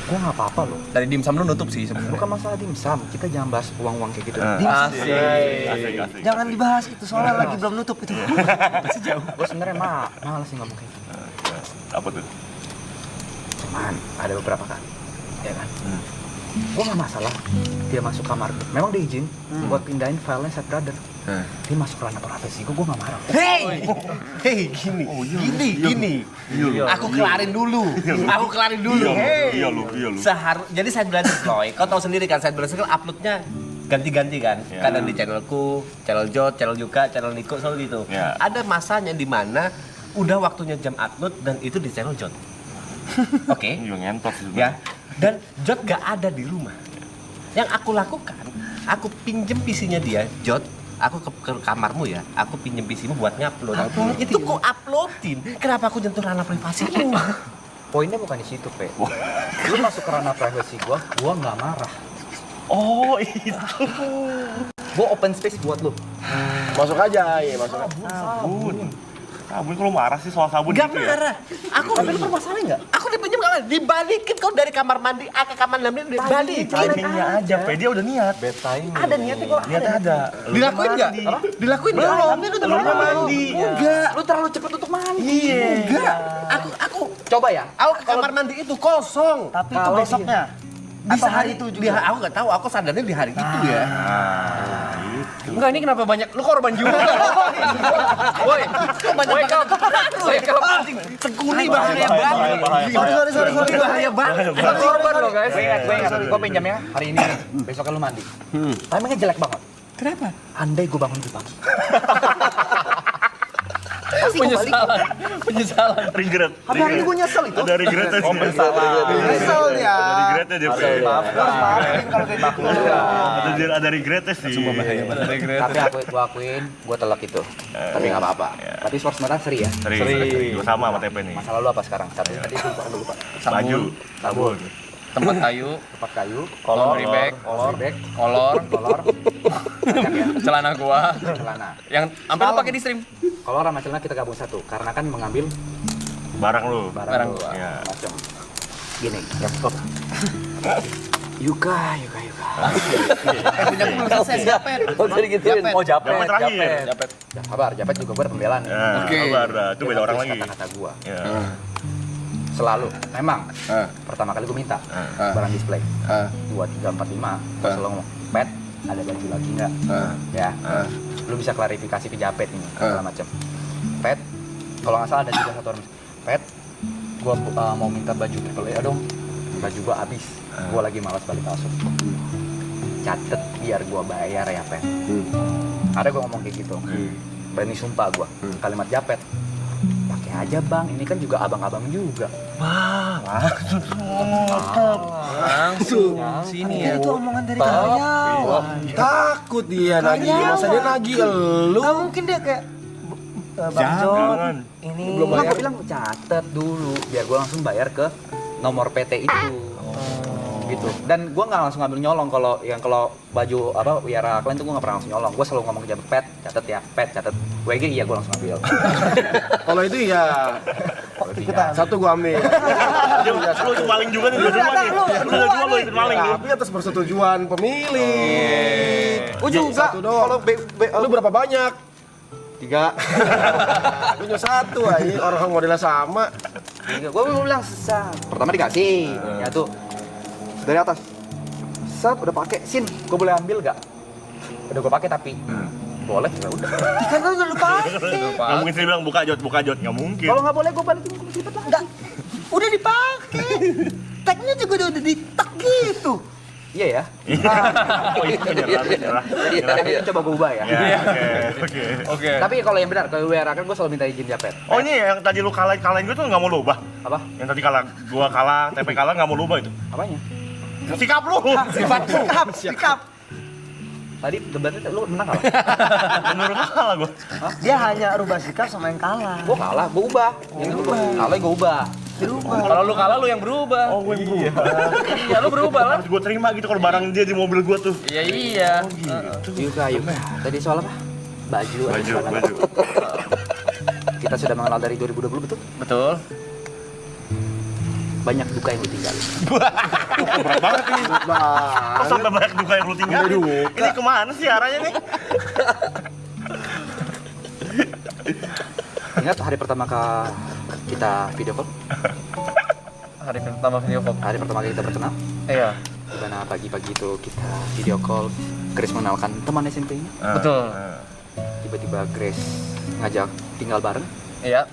Gua nggak apa-apa loh. Dari dimsum lu nutup sih sebenarnya. Bukan masalah dimsum. Kita jangan bahas uang-uang kayak gitu. Asik. Asik. Jangan dibahas itu soalnya lagi belum nutup itu. Masih jauh. Gue sebenarnya malas sih ngomong kayak gitu. Apa tuh? Cuman ada beberapa kali, ya kan? Gue nggak masalah dia masuk kamar. Memang dia izin buat pindahin filenya Set Brother. Dia masuk ranah profesi gue nggak marah. Hei, gini. Aku kelarin dulu. Iya lu. Jadi Side Brothers Loy, kau tahu sendiri kan Side Brothers kan uploadnya ganti-ganti kan. Ya. Kadang di channelku, channel Jod, channel Yuka, channel Niko selalu gitu. Ya. Ada masanya di mana udah waktunya jam upload dan itu di channel Jod. Oke. Iya ngentot sih. Ya. Dan Jod gak ada di rumah. Yang aku lakukan, aku pinjem PC-nya dia, Jod. Aku ke kamarmu ya, aku pinjem PC-mu buat ngupload. Itu kok uploadin? Kenapa aku nyentuh ranah privasi lu? Poinnya bukan di situ, Pe. Lu masuk ke ranah privasi gua nggak marah. Oh itu. Gua open space buat lu. Masuk aja, ya masuk. Sabun kalau marah sih soal sabun Gak gitu ya. marah. Aku permasalahan nggak? Aku dipinjam kamar, dibalikin kau dari kamar mandi ke kamar mandi dibalik. Timingnya aja, Pe. Dia udah niat. Ada niatnya gua. Niatnya ada. Dilakuin nggak? Dilakuin nggak? Tapi lu Belum mandi. Enggak. Lu terlalu cepet untuk mandi. Iya. Enggak. Aku Coba ya. Aku ke kamar mandi itu kosong. Tapi itu besoknya. Bisa hari itu juga. Aku nggak tahu. Aku sadarnya di hari itu ya. Enggak, ini kenapa banyak? Lu korban juga. Woi, wake up. Anjing, Seguni bahaya banget. Sorry. Bahaya banget. korban lo guys. Gue ingat, gue pinjamnya hari ini nih. Besoknya lu mandi. Timingnya jelek banget. Kenapa? Andai gue bangun di pagi. Penyesalan. Regret. Tapi hari ini gue nyesel itu. Ada regretnya sih. Nyesel ya. Ada regretnya dia, Pe. Maafin kalau kayak gitu. Ada regretnya sih. Tapi gue akuin, gue telak itu. Tapi nggak apa-apa. Tapi sport sebenarnya seri ya. Seri. Juga sama sama TP nih. Masalah lu apa sekarang? Tadi itu lupa. Baju. Sabun. Tempat kayu, Tempat kayu, laundry bag, kolor, banyak ya. celana gua. Celana. Yang sampai lu pakai di stream. Kolor sama celana kita gabung satu, karena kan mengambil Barang lu. Barang gua. Ya. macam gini. Ya stop. Yuka. Punya aku belum selesai siapa? Jadi gituin. Oh Japet terakhir. Japet. Ya, kabar, Japet juga gue ada pembelaan. Ya, kabar dah. Itu beda orang lagi. Kata-kata gue. Ya. Selalu, memang. Pertama kali gue minta barang display. 2, 3, 4, 5. Gue selalu ngomong, Pet, ada baju lagi nggak? Ya. Lu bisa klarifikasi ke Japet ini, segala macam. Pet, kalau nggak salah ada juga satu orang. Pet, gue mau minta baju triple A dong. Baju gue habis. Gue lagi malas balik kasut. Catet biar gue bayar ya, Pet. Ada gue ngomong kayak gitu. Berani sumpah gue. Kalimat Japet. Pakai aja bang, ini kan juga abang-abang juga. Langsung sini ya. Itu omongan dari karyawan. Takut dia nagih, masa dia nagih lu? Nggak mungkin dia kayak Bang John, Jangan. ini Belum Enggak, bayar. gue bilang catet dulu biar gue langsung bayar ke nomor PT itu. Gitu. Dan gue nggak langsung ngambil nyolong kalau baju apa Wiara Klan tuh gue nggak pernah langsung nyolong. Gue selalu ngomong ke Jabat, catet ya, catet. WG iya gue langsung ambil. Kalau itu ya ikutan. satu gua ambil. Lu itu maling juga nih, dua-dua nih. Lu udah dua lu itu maling lu. Tapi atas persetujuan pemilik. Gue juga. Satu doang. Kalau Lu berapa banyak? 3. Lu nyuruh satu aja, orang modelnya sama. Gue bilang pertama dikasih, ya tuh dari atas. Set udah pakai, sin, gue boleh ambil gak? Udah gue pakai tapi boleh ya udah. Kan lu udah lupa. Nggak mungkin sih bilang buka jod, nggak mungkin. Kalau nggak boleh gue balikin ke sipet lah. Enggak. Udah dipakai. Tagnya juga udah ditek gitu. Iya ya. Oh iya, nyerah. Tapi coba gue ubah ya. Ya, oke. Oke. Tapi kalau yang benar, kalau WR kan gue selalu minta izin Japet. Oh ini yang tadi lu kalahin gue tuh nggak mau lu ubah. Apa? Yang tadi gua kalah, TP kalah nggak mau lu ubah itu. Apanya? Sikap lu. Sikap. Tadi debatnya lu menang kalah? Menurut lu kalah gua. Dia hanya rubah sikap sama yang kalah. Gue kalah, gue ubah. Yang itu kalah gue ubah. Kalau lu kalah lu yang berubah. Oh, gue yang berubah. Iya, lu berubah lah. Harus gue terima gitu kalau barang dia di mobil gue tuh. Iya iya. Yuka. Tadi soal apa? Baju. Baju. Kita sudah mengenal dari 2020 betul? Betul. Banyak duka yang ditinggalin. Berat banget ini. Kok sampai banyak duka yang lu tinggalin? Ini kemana sih arahnya nih? Ingat hari pertama kita video call? Hari pertama video call. Hari pertama kali kita berkenal? Iya. Dimana pagi-pagi itu kita video call, Grace mengenalkan teman SMP-nya. Betul. Tiba-tiba Grace ngajak tinggal bareng. Iya.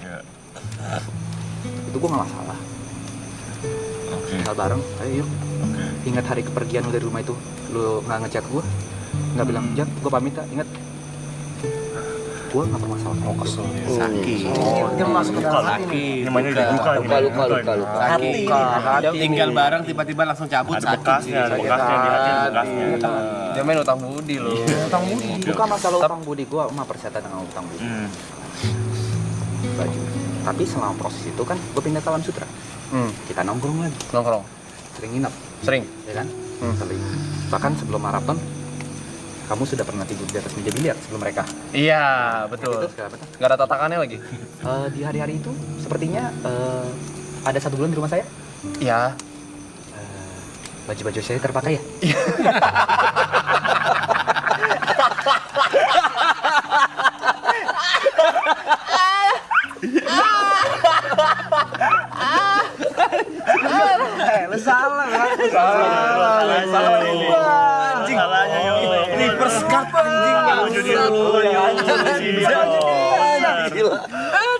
Itu gue gak masalah. Tinggal bareng, ayo yuk. Ingat hari kepergian lu dari rumah itu, lu gak ngechat gue, gak bilang, Jat, gue pamit ya, ingat. Gue gak bermasalah sama kesel. Sakit. Dia masuk ke dalam hati. Ini mainnya di duka ini. Luka. Sakit. Tinggal bareng tiba-tiba langsung cabut Ada bekasnya, ada bekasnya di hati, ada bekasnya. Dia main utang budi loh. Utang budi. Bukan masalah utang budi, gue mah persetan dengan utang budi. Baju. Tapi selama proses itu kan, gue pindah ke Alam Sutra. Kita nongkrong lagi, Nongkrong. sering nginep, Sering. ya kan? Sering. Bahkan sebelum maraton, kamu sudah pernah tidur di atas meja biliar sebelum mereka. Iya, Itu betul. segala macam. Gak ada tatakannya lagi. Di hari-hari itu, sepertinya ada 1 bulan di rumah saya. Iya. Baju-baju saya terpakai ya? Lu salah. Anjing. Salahnya yo. Ini first cut anjing. Lu jadi lu yang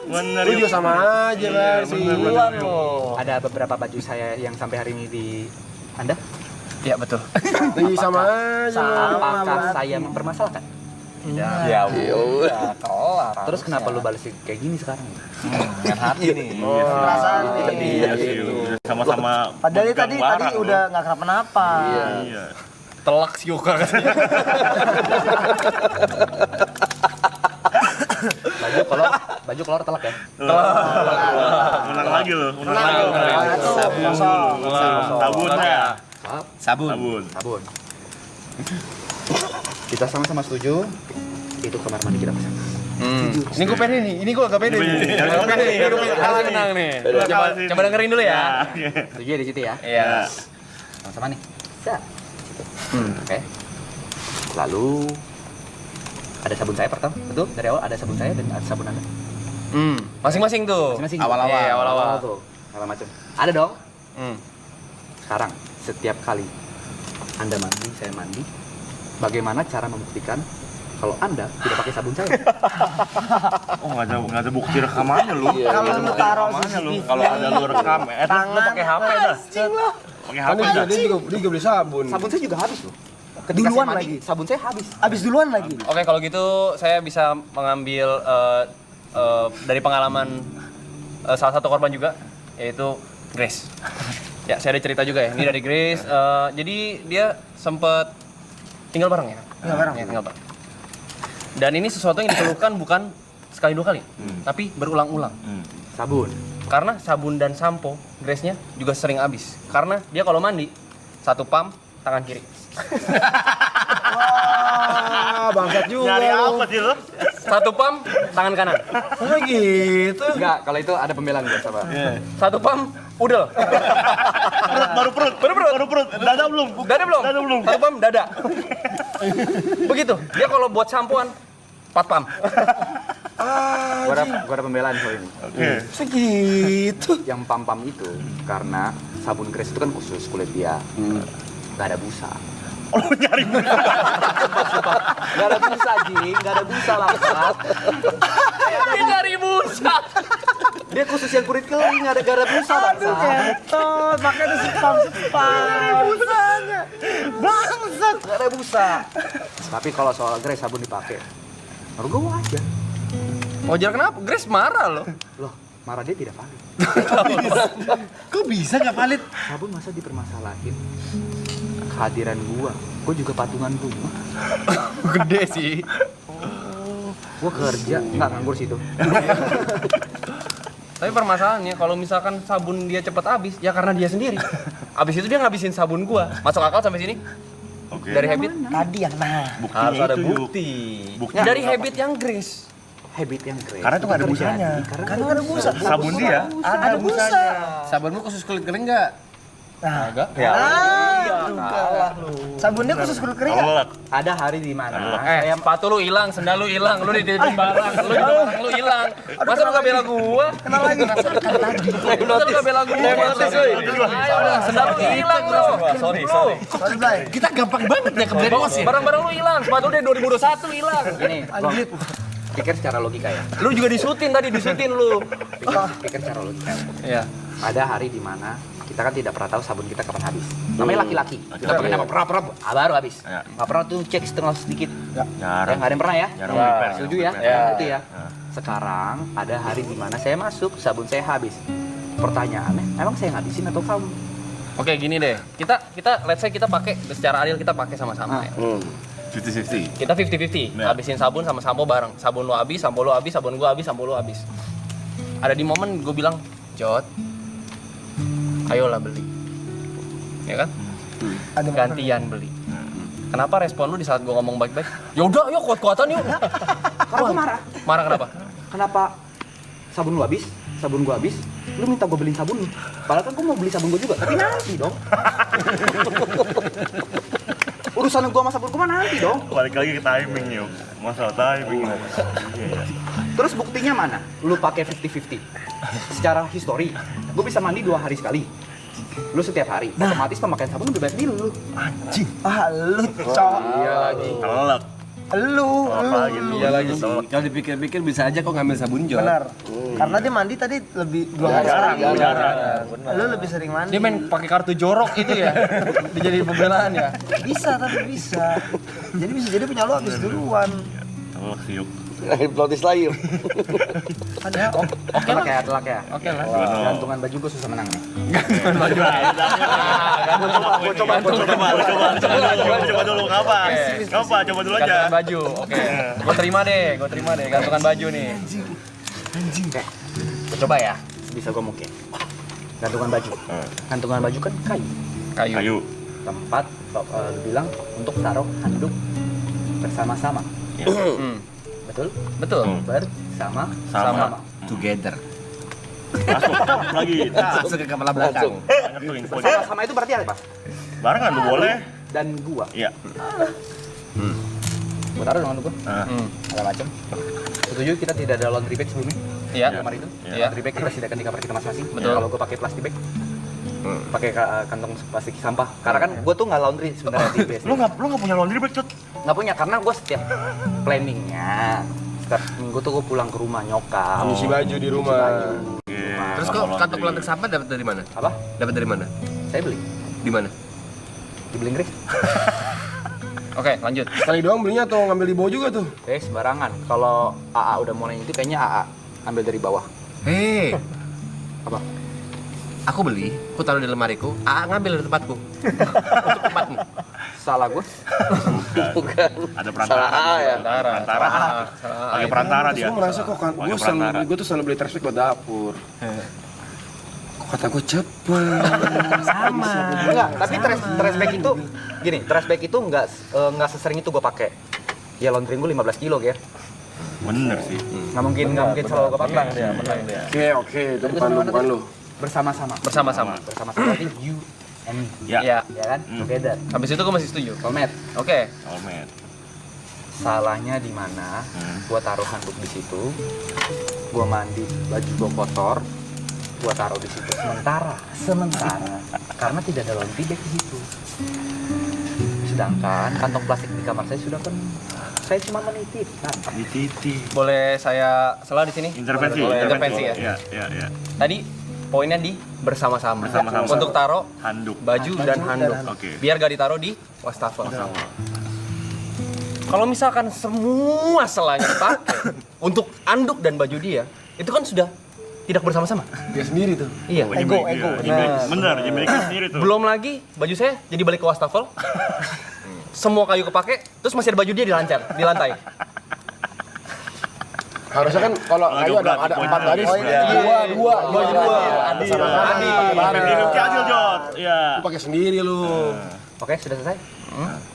Bener. Lu juga sama aja lah sih. Ada beberapa baju saya yang sampai hari ini di Anda? Iya, betul. Iya sama aja. Apakah saya mempermasalahkan? Ya udah, kelar. Terus kenapa lu balas kayak gini sekarang? Dengan hati nih. Perasaan nih. Iya sih. Sama-sama. Padahal pegang tadi barang, udah nggak kenapa-napa. Iya. Telak si Yuka katanya. Baju kolor telak ya? Menang lagi lo. Menang lagi. Sabun ya. Sabun. Sabun. Kita sama-sama setuju. Itu kamar mandi kita pasang. Ini gue pede nih, ini gue agak pede nih. Agak pede nih, kalah menang nih. Coba dengerin dulu ya. Setuju ya di situ ya? Iya. Sama-sama nih. Siap. Oke. Lalu ada sabun saya pertama, betul? Dari awal ada sabun saya dan ada sabun Anda. Masing-masing tuh. Masing-masing. Awal-awal. Iya, awal-awal. Tuh, segala macam. Ada dong. Hmm. Sekarang setiap kali Anda mandi, saya mandi, bagaimana cara membuktikan kalau Anda tidak pakai sabun saya? Oh nggak ada bukti rekamannya lu. Kalau lu taruh Rekamannya lu. CCTV, Kalau ada lu rekam, lu pakai HP dah. Pakai Kan HP dia dah. juga beli sabun. Sabun saya juga habis loh. Ketika Duluan saya mandi, lagi? sabun saya habis. abis duluan lagi. Oke, kalau gitu saya bisa mengambil dari pengalaman salah satu korban juga, yaitu Grace. Ya, saya ada cerita juga ya. Ini dari Grace. Jadi dia sempat tinggal bareng ya? Tinggal bareng. Ya, tinggal bareng. Dan ini sesuatu yang dikeluhkan bukan sekali 2 kali, tapi berulang-ulang. Sabun. Karena sabun dan sampo Grace-nya juga sering habis. Karena dia kalau mandi, 1 pump tangan kiri. Wah, bangsat juga. Nyari lu. apa sih lo? 1 pump tangan kanan. Masa gitu? Enggak, kalau itu ada pembelaan gue sama. 1 pump udel. Baru perut. Dada belum? Dada belum? Dada belum. 1 pump dada. Begitu. Dia kalau buat sampoan 4 pump. Gua ada pembelaan soal ini. Oke. Segitu. Yang pam-pam itu karena sabun Grace itu kan khusus kulit dia. Gak ada busa. Oh, lu nyari busa. Gak ada busa, Ji. Gak ada busa langsat. Dia dari busa. Dia khusus yang kulit kering, gak ada busa Aduh, langsat. ngentot. Makanya ada spam. Busanya. Bangsat. Gak ada busa. Tapi kalau soal Grace sabun dipakai, menurut gue wajar. Wajar kenapa? Grace marah loh. Loh, marah dia tidak valid. Kok bisa nggak valid? Sabun masa dipermasalahin? Kehadiran gua juga patungan bunga. Gede sih. Gua kerja, nggak nganggur situ. Tapi permasalahannya kalau misalkan sabun dia cepet habis, ya karena dia sendiri. Abis itu dia ngabisin sabun gua. Masuk akal sampai sini? Oke. Dari habit? Tadi yang nah. Buktinya Harus ada itu, Yuk. bukti. Buktinya Dari apa? habit yang Grace. Habit yang Grace. Karena itu nggak ada terjadi busanya. Karena nggak ada busa. Sabun dia Ada busa. Sabunmu khusus kulit kering nggak? Nah, Agak. kalah lu. Sabunnya khusus kulit kering nggak? Telek. Ada hari di mana Sepatu lu hilang, sendal lu hilang, lu dititipin barang, lu juga barang lu hilang. Masa lu gak bela gua? Kenal lagi. Masa lu gak bela gua? Ayo udah, sendal lu hilang lu. Sorry. Sorry, Blay. Kita gampang banget ya ke brainwash ya. Barang-barang lu hilang, sepatu dia 2021 hilang. ini, Bang, pikir secara logika ya. Lu juga disutin tadi, disutin lu. Pikir secara logika. Iya. Ada hari di mana kita kan tidak pernah tahu sabun kita kapan habis. Namanya laki-laki. Kita pakai nama prap baru habis. Ya. Nggak pernah tuh cek setengah sedikit. Ya Jarang. nggak ada yang pernah ya. Jarang repair. Setuju ya? Ya. Itu ya. Sekarang ada hari di mana saya masuk, sabun saya habis. Pertanyaannya, emang saya ngabisin atau kamu? Oke, gini deh. Kita let's say kita pakai secara adil kita pakai sama-sama ya. 50-50. Kita 50-50. Ya. Habisin sabun sama sampo bareng. Sabun lu habis, sampo lu habis, sabun gua habis, sampo lu habis. Ada di momen gue bilang, "Jod, ayolah beli." Ya kan? Ada Gantian beli. Kenapa respon lu di saat gua ngomong baik-baik? Ya udah, yuk kuat-kuatan yuk. Karena gue marah. Marah kenapa? Kenapa sabun lu habis? Sabun gua habis, lu minta gua beliin sabun lu. Padahal kan gua mau beli sabun gua juga, tapi nanti dong. Urusan gua sama sabun gua mah nanti dong. Balik lagi ke timing yuk. Masalah timing. Iya. Terus buktinya mana? Lu pakai 50-50. Secara histori, gua bisa mandi 2 hari sekali. Lu setiap hari, otomatis pemakaian sabun lebih baik di lu. Ah, lu cok. Iya lagi. Telek. Lu. Apa lagi lu? Iya lagi. Telek. Kalau dipikir-pikir bisa aja kok ngambil sabun Jod. Benar. Karena dia mandi tadi lebih 2 hari Jarang. sekali. Jarang. Lu lebih sering mandi. Dia main pakai kartu jorok itu ya. Dia jadi pembelaan ya. Bisa tapi bisa. Jadi bisa jadi punya lu habis duluan. Telek sih yuk. Hipnotis lagi. Ada. Telak ya, telak ya. Oke lah. Gantungan baju gua susah menang nih. Coba dulu ngapa? Ngapa? Coba dulu aja. Gantungan baju. Oke. Gua terima deh gantungan baju nih. Oke, gua coba ya. Bisa gua mungkin. Gantungan baju. Gantungan baju kan kayu. Kayu. Kayu. Tempat lu bilang untuk taruh handuk bersama-sama. Hmm. Betul? Betul. Bersama. Sama. Together. Masuk lagi. Masuk ke kepala belakang. Banyak tuh infonya. Sama itu berarti apa? Barengan lu boleh. Dan gua. Iya. Gua taruh dengan gua. Hmm. Segala macam. Setuju kita tidak ada laundry bag sebelumnya? Iya. Kamar itu? Iya. Laundry bag kita sediakan di kamar kita masing-masing. Betul. Kalau gua pakai plastik bag, pakai kantong plastik sampah. Karena kan gua tuh nggak laundry sebenarnya di BSD. Lu nggak punya laundry bag, Cut? Nggak punya, karena gua setiap planningnya setiap minggu tuh gua pulang ke rumah nyokap. Nyuci baju di rumah. Terus kok kantong plastik sampah dapat dari mana? Apa? Dapat dari mana? Saya beli Di mana? di Blingrix. Oke, lanjut. Sekali doang belinya atau ngambil di bawah juga tuh? Sembarangan. Kalau AA udah mulai itu kayaknya AA ambil dari bawah. Hei, Apa? Aku beli, aku taruh di lemariku, ngambil dari tempatku. Untuk tempatmu. Salah gue? Bukan. Ada perantara. Salah A ya. Perantara. Pakai perantara dia. Gue merasa kok kan, Pakai perantara. gue tuh selalu beli trash bag buat dapur. Kok kata gue cepet. Enggak, tapi trash bag itu gini, trash bag itu enggak sesering itu gue pakai. Ya laundry gue 15 kilo, Ger. Bener sih. Nggak mungkin selalu gue pakai. Oke, itu bukan lu. Bersama-sama. Bersama-sama. Berarti you and me. Ya. Ya kan? Together. Habis itu gue masih setuju. Soulmate. Oke. Soulmate. Salahnya di mana? Gua taruh handuk di situ. Gua mandi, baju gua kotor. Gua taruh di situ. Sementara karena tidak ada laundry bag di situ. Sedangkan kantong plastik di kamar saya sudah penuh. Saya cuma menitipkan. Di titik. Boleh saya salah di sini? Intervensi. Boleh intervensi ya. Iya. Tadi poinnya di bersama-sama. Bersama-sama. Untuk taruh Handuk. baju dan handuk. Oke. Biar gak ditaruh di wastafel. Kalau misalkan semua selanya dipakai untuk anduk dan baju dia, itu kan sudah tidak bersama-sama. Dia sendiri tuh. Iya. Ego. Bener, dia miliknya sendiri tuh. Belum lagi baju saya jadi balik ke wastafel. Semua kayu kepake, terus masih ada baju dia di lantai. Harusnya kan kalau kayu ada 4 baris, dua. Adi. Ini Rifki adil, Jot. Iya. Lu pakai sendiri lu. Oke, sudah selesai.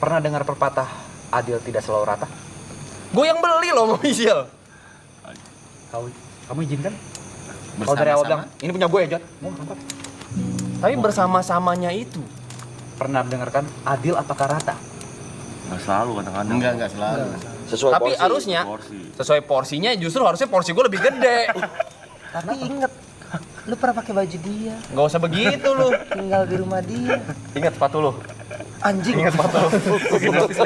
Pernah dengar pepatah adil tidak selalu rata? Gue yang beli loh mau Michelle. Kamu izinkan? Kalau dari awal bilang, ini punya gue ya, Jot. Mau apa? Tapi bersama-samanya itu Pernah dengarkan adil apakah rata? Nggak selalu kadang-kadang. Enggak selalu. Sesuai tapi porsi. harusnya Porsi. sesuai porsinya, justru harusnya porsi gue lebih gede. Tapi inget, lu pernah pakai baju dia, Gak usah begitu lu. tinggal di rumah dia. Ingat sepatu lu. Anjing.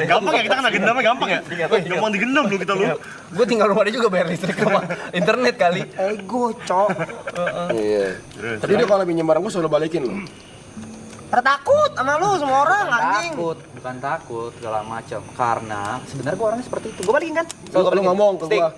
Gampang ya, kita kena gendamnya gampang ya? Gampang digendam lu kita lu. Gue tinggal rumah dia juga bayar listrik sama internet kali. Ego, cok. Iya. Jadi dia kalau pinjam barang gue selalu balikin lu. Pada takut sama lu semua orang anjing. Bukan takut, segala macam. Karena sebenarnya gue orangnya seperti itu. Gue balikin kan? Lu ngomong ke Stick. gua.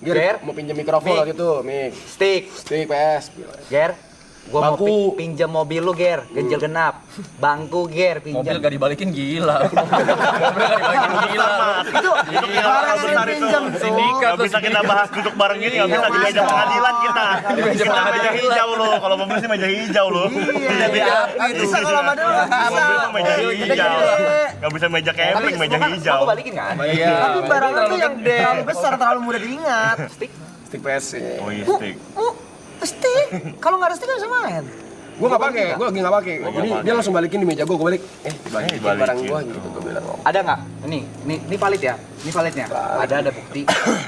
Ger. Ger, mau pinjam mikrofon Mic. lah gitu, mic. Stick. Stick PS. Ger, gue mau Bangku. pinjam mobil lu, Ger. Ganjil genap. Bangku, Ger, Mobil pinjam. gak dibalikin gila. Mobil gak dibalikin gila. Itu barang yang pinjam, Sindikat Nggak bisa kita bahas duduk bareng gini, nggak bisa di meja pengadilan kita. Di meja Kita meja pengadilan. hijau lo, kalau mobil sih meja hijau lo. Iya, nggak bisa kalau sama dia nggak bisa. Mobil mah meja hijau. Gede-gede. Nggak bisa meja camping, meja hijau. Aku balikin kan? Iya. Tapi barang terlalu itu yang gede. terlalu besar, terlalu mudah diingat. Stick PS. Oh iya, stick. Stick. Kalau nggak ada stick nggak bisa main. Gue nggak pakai, gue lagi nggak pakai. Jadi dia langsung balikin di meja gue balik. Balikin dibalikin. barang gue gitu gue bilang. Ada nggak? Ini valid ya? Ini validnya. Ada bukti.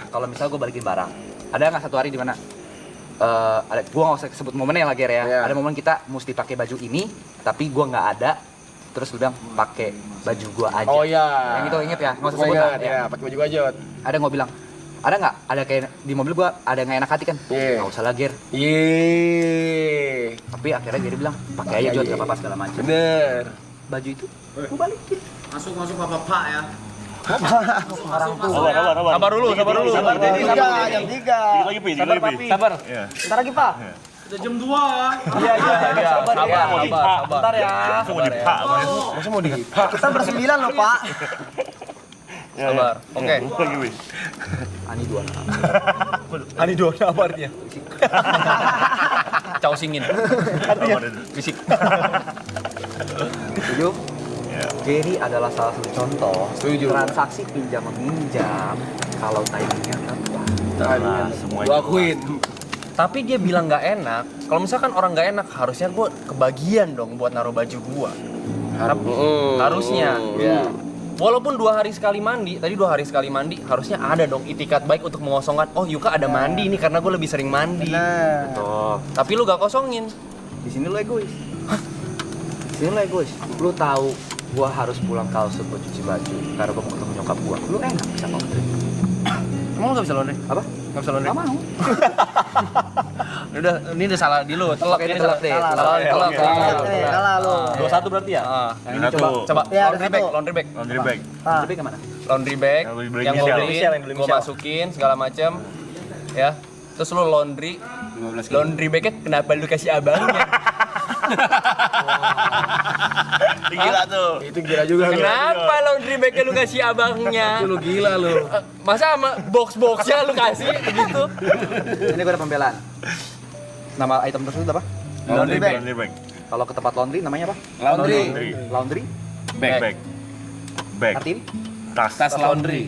Kalau misal gue balikin barang. Ada nggak satu hari di mana? Ada. Gue nggak usah sebut momennya lagi ya. Iya. Ada momen kita mesti pakai baju ini, tapi gue nggak ada. Terus lu bilang pakai baju gue aja. Oh iya. Yang itu inget ya? Nggak usah Gue sebut ingat, lah, ya. ya, pakai baju aja. Ada nggak bilang? Ada nggak? Ada kayak di mobil gue ada nggak enak hati kan? Iya. Nggak usah lah, Ger. Yeay. Tapi akhirnya Geri bilang pakai aja, Jod, nggak apa-apa segala macam. Bener. Baju itu gue balikin. Sabar dulu. Jam 3. Dikit lagi, Pi. Dikit lagi, Pi. Sabar. Iya. Ntar lagi, Pak. Iya. Sabar. Bentar ya. Langsung mau dipak. Masa mau di Kita bersembilan loh, Pak. Sabar. Oke. Lagi, Pi. Ani dua. Ani dua apa artinya? Cau singin. Fisik. Setuju? Iya. Geri adalah salah satu contoh Setuju. transaksi pinjam meminjam kalau timingnya tepat. Nah, semuanya. Gue akuin. Tapi dia bilang nggak enak. Kalau misalkan orang nggak enak, harusnya gue kebagian dong buat naruh baju gue. Harusnya. Iya. Walaupun 2 hari sekali mandi, tadi 2 hari sekali mandi, harusnya ada dong itikat baik untuk mengosongkan. Oh Yuka ada mandi nih karena gue lebih sering mandi. Nah. Tuh, Tapi lu gak kosongin. di sini lu egois. Di sini lu egois. Lu tahu gua harus pulang kalse buat cuci baju karena gua mau ketemu nyokap gua. Lu enak bisa laundry. Emang lu gak bisa laundry? Apa? Gak bisa laundry? Gak mau. Ini udah salah di lu. Telak Oke, ini ini telak deh. Telak. Kalah lu. 21 berarti ya? Ini Coba Ya, laundry ada bag, satu. laundry bag. laundry bag. Tapi kemana? Laundry bag Yang beli yang gue Michelle. beliin, gue masukin segala macem ya. Terus lu laundry 15 kilo. Laundry bagnya kenapa lu kasih abangnya? Gila tuh. Itu gila juga lu. Kenapa laundry bagnya lu kasih abangnya? Itu lu gila lu. Masa sama box-boxnya lu kasih begitu? Ini gue ada pembelaan. Nama item tersebut apa? Laundry bag. Kalau ke tempat laundry namanya apa? Laundry. Laundry? Bag. Artiin? Tas laundry.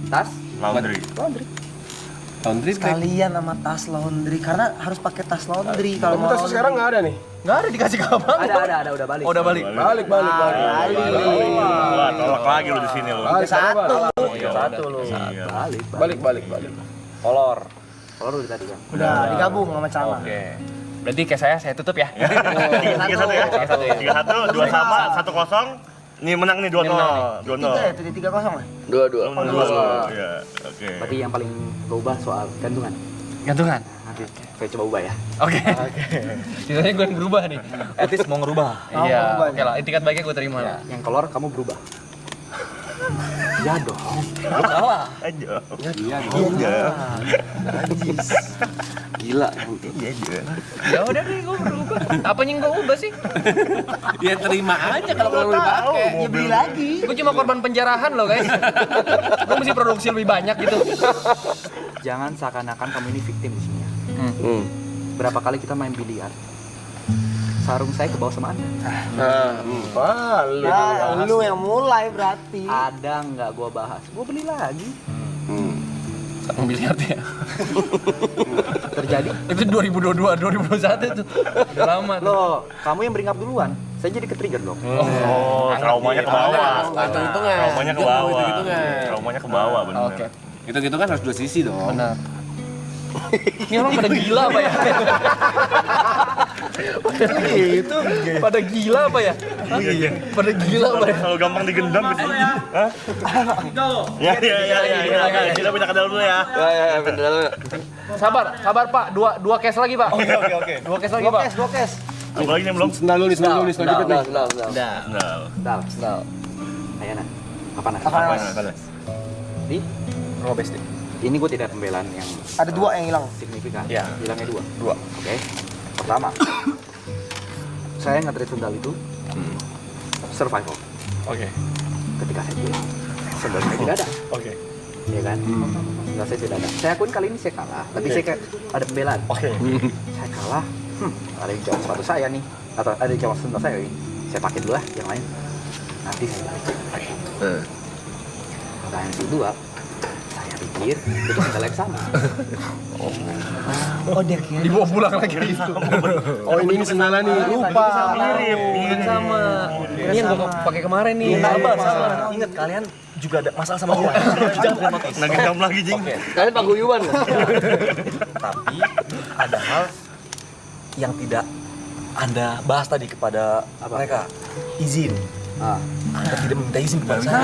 Tas? Laundry. Laundry. Laundry bag. Kalian sama tas laundry karena harus pakai tas laundry kalau Kamu mau tas laundry. sekarang nggak ada nih? Nggak ada dikasih ke abang. Ada, udah balik. Oh, udah balik. Balik. Wah, tolak lagi lu di sini lu. Balik Satu. Satu lu. Balik. Kolor udah tadi kan? Udah digabung sama celana. Oke. Berarti kayak saya tutup ya. 3-1 ya. 3-1, 2 sama, 1-0. Nih menang nih 2-0. 2-0. 3-0 lah. Dua. Iya, oke. Berarti yang paling gue ubah soal gantungan. Gantungan. Nanti saya coba ubah ya. Oke. Sisanya gue yang berubah nih. Etis mau ngerubah. Iya. berubah Oke lah, itikat baiknya gue terima. Ya, yang kolor kamu berubah. Ya dong. Lu kalah. Aja. Gila. Iya aja. Ya udah deh, gue berubah. Apa yang gue ubah sih? Ya terima aja kalau mau dipakai. Ya beli lagi. Gue cuma korban penjarahan loh guys. Gue mesti produksi lebih banyak gitu. Jangan seakan-akan kamu ini victim di sini ya. Berapa kali kita main biliar? Sarung saya ke bawah sama Anda. Balik. Nah, lu yang mulai berarti. Ada nggak gua bahas? Gua beli lagi. Sarung biliar ya. Terjadi? Itu 2022, 2021 itu. Udah lama tuh. Loh, kamu yang beringap duluan. Saya jadi ke-trigger dong. Oh, traumanya ke bawah. Hitung-hitungan. Traumanya ke Dia mau bawah. hitung-hitungan. Traumanya ke bawah benar. Oke. Itu kan harus dua sisi dong. Benar. Ini orang pada gila apa ya? Gitu. Pada gila apa ya? Iya. Pada gila apa ya? Kalau gampang digendam gitu. Hah? Ya. Kita pindah ke dalam dulu ya. Ya, bener. Sabar Pak. Dua case lagi Pak. Oke. Dua case lagi Pak. Dua kes. Apa lagi nih belum? Sendal dulu nih, sendal jepit nih. Nah. Dal. Ayana. Apa nah? Apa? Di Robes deh. ini gue tidak pembelaan yang Ada dua yang hilang. signifikan. Ya. Hilangnya dua. Dua. Oke. Pertama, saya nge-trade sendal itu survival. Oke. Ketika saya bilang sendal saya tidak ada, Oke. ya kan? Sendal saya tidak ada. Saya akuin kali ini saya kalah, tapi saya kayak ada pembelaan. Oke. Saya kalah, ada yang jawab sepatu saya nih, atau ada yang jawab sendal saya ini. Saya pakai dulu lah, yang lain. Nanti saya pakai. Pertanyaan kedua, saya pikir itu sendal yang sama. Oh dia kira. Dibawa pulang lagi itu. Oh ini sendalnya nih, lupa. Mirip sama. Ini yang gue pakai kemarin nih. Sama. Ingat kalian juga ada masalah sama gua. Jangan notice. Lagi gendam lagi jing. Kalian paguyuban loh. Tapi ada hal yang tidak Anda bahas tadi kepada mereka. Izin. Anda tidak meminta izin kepada saya.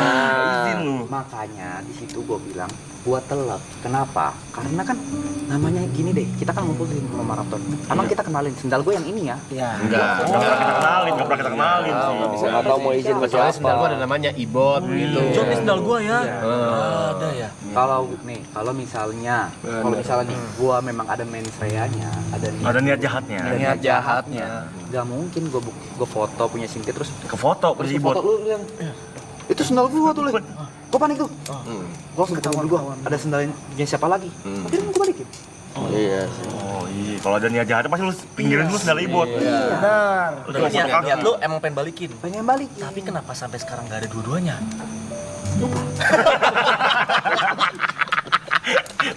Izin lu. Makanya di situ gue bilang buat telat. Kenapa? Karena kan namanya gini deh, kita kan ngumpul di rumah maraton. Emang kita kenalin sendal gue yang ini ya. Ya. Enggak pernah kita kenalin sih. Nggak tahu mau izin sama Soalnya sendal gua siapa. ada namanya ibot gitu. Jom ini sendal gua ya. Ada ya. Kalau misalnya nih, gue memang ada mens rea-nya, Ada niat jahatnya. Niat jahatnya. Gak mungkin gue foto punya Sinti terus Ke foto terus ibot. foto lu yang itu sendal gue tuh, gue panik tuh. Gue langsung ketahuan gue ada sendalnya siapa lagi. Akhirnya gue balikin. Iya. Oh iya, kalau ada niat jahatnya pasti lu pinggirin dulu sendal ibot. Benar. Udah nggak foto kaki. Lu emang pengen balikin. Pengen balik. Tapi kenapa sampai sekarang nggak ada dua-duanya?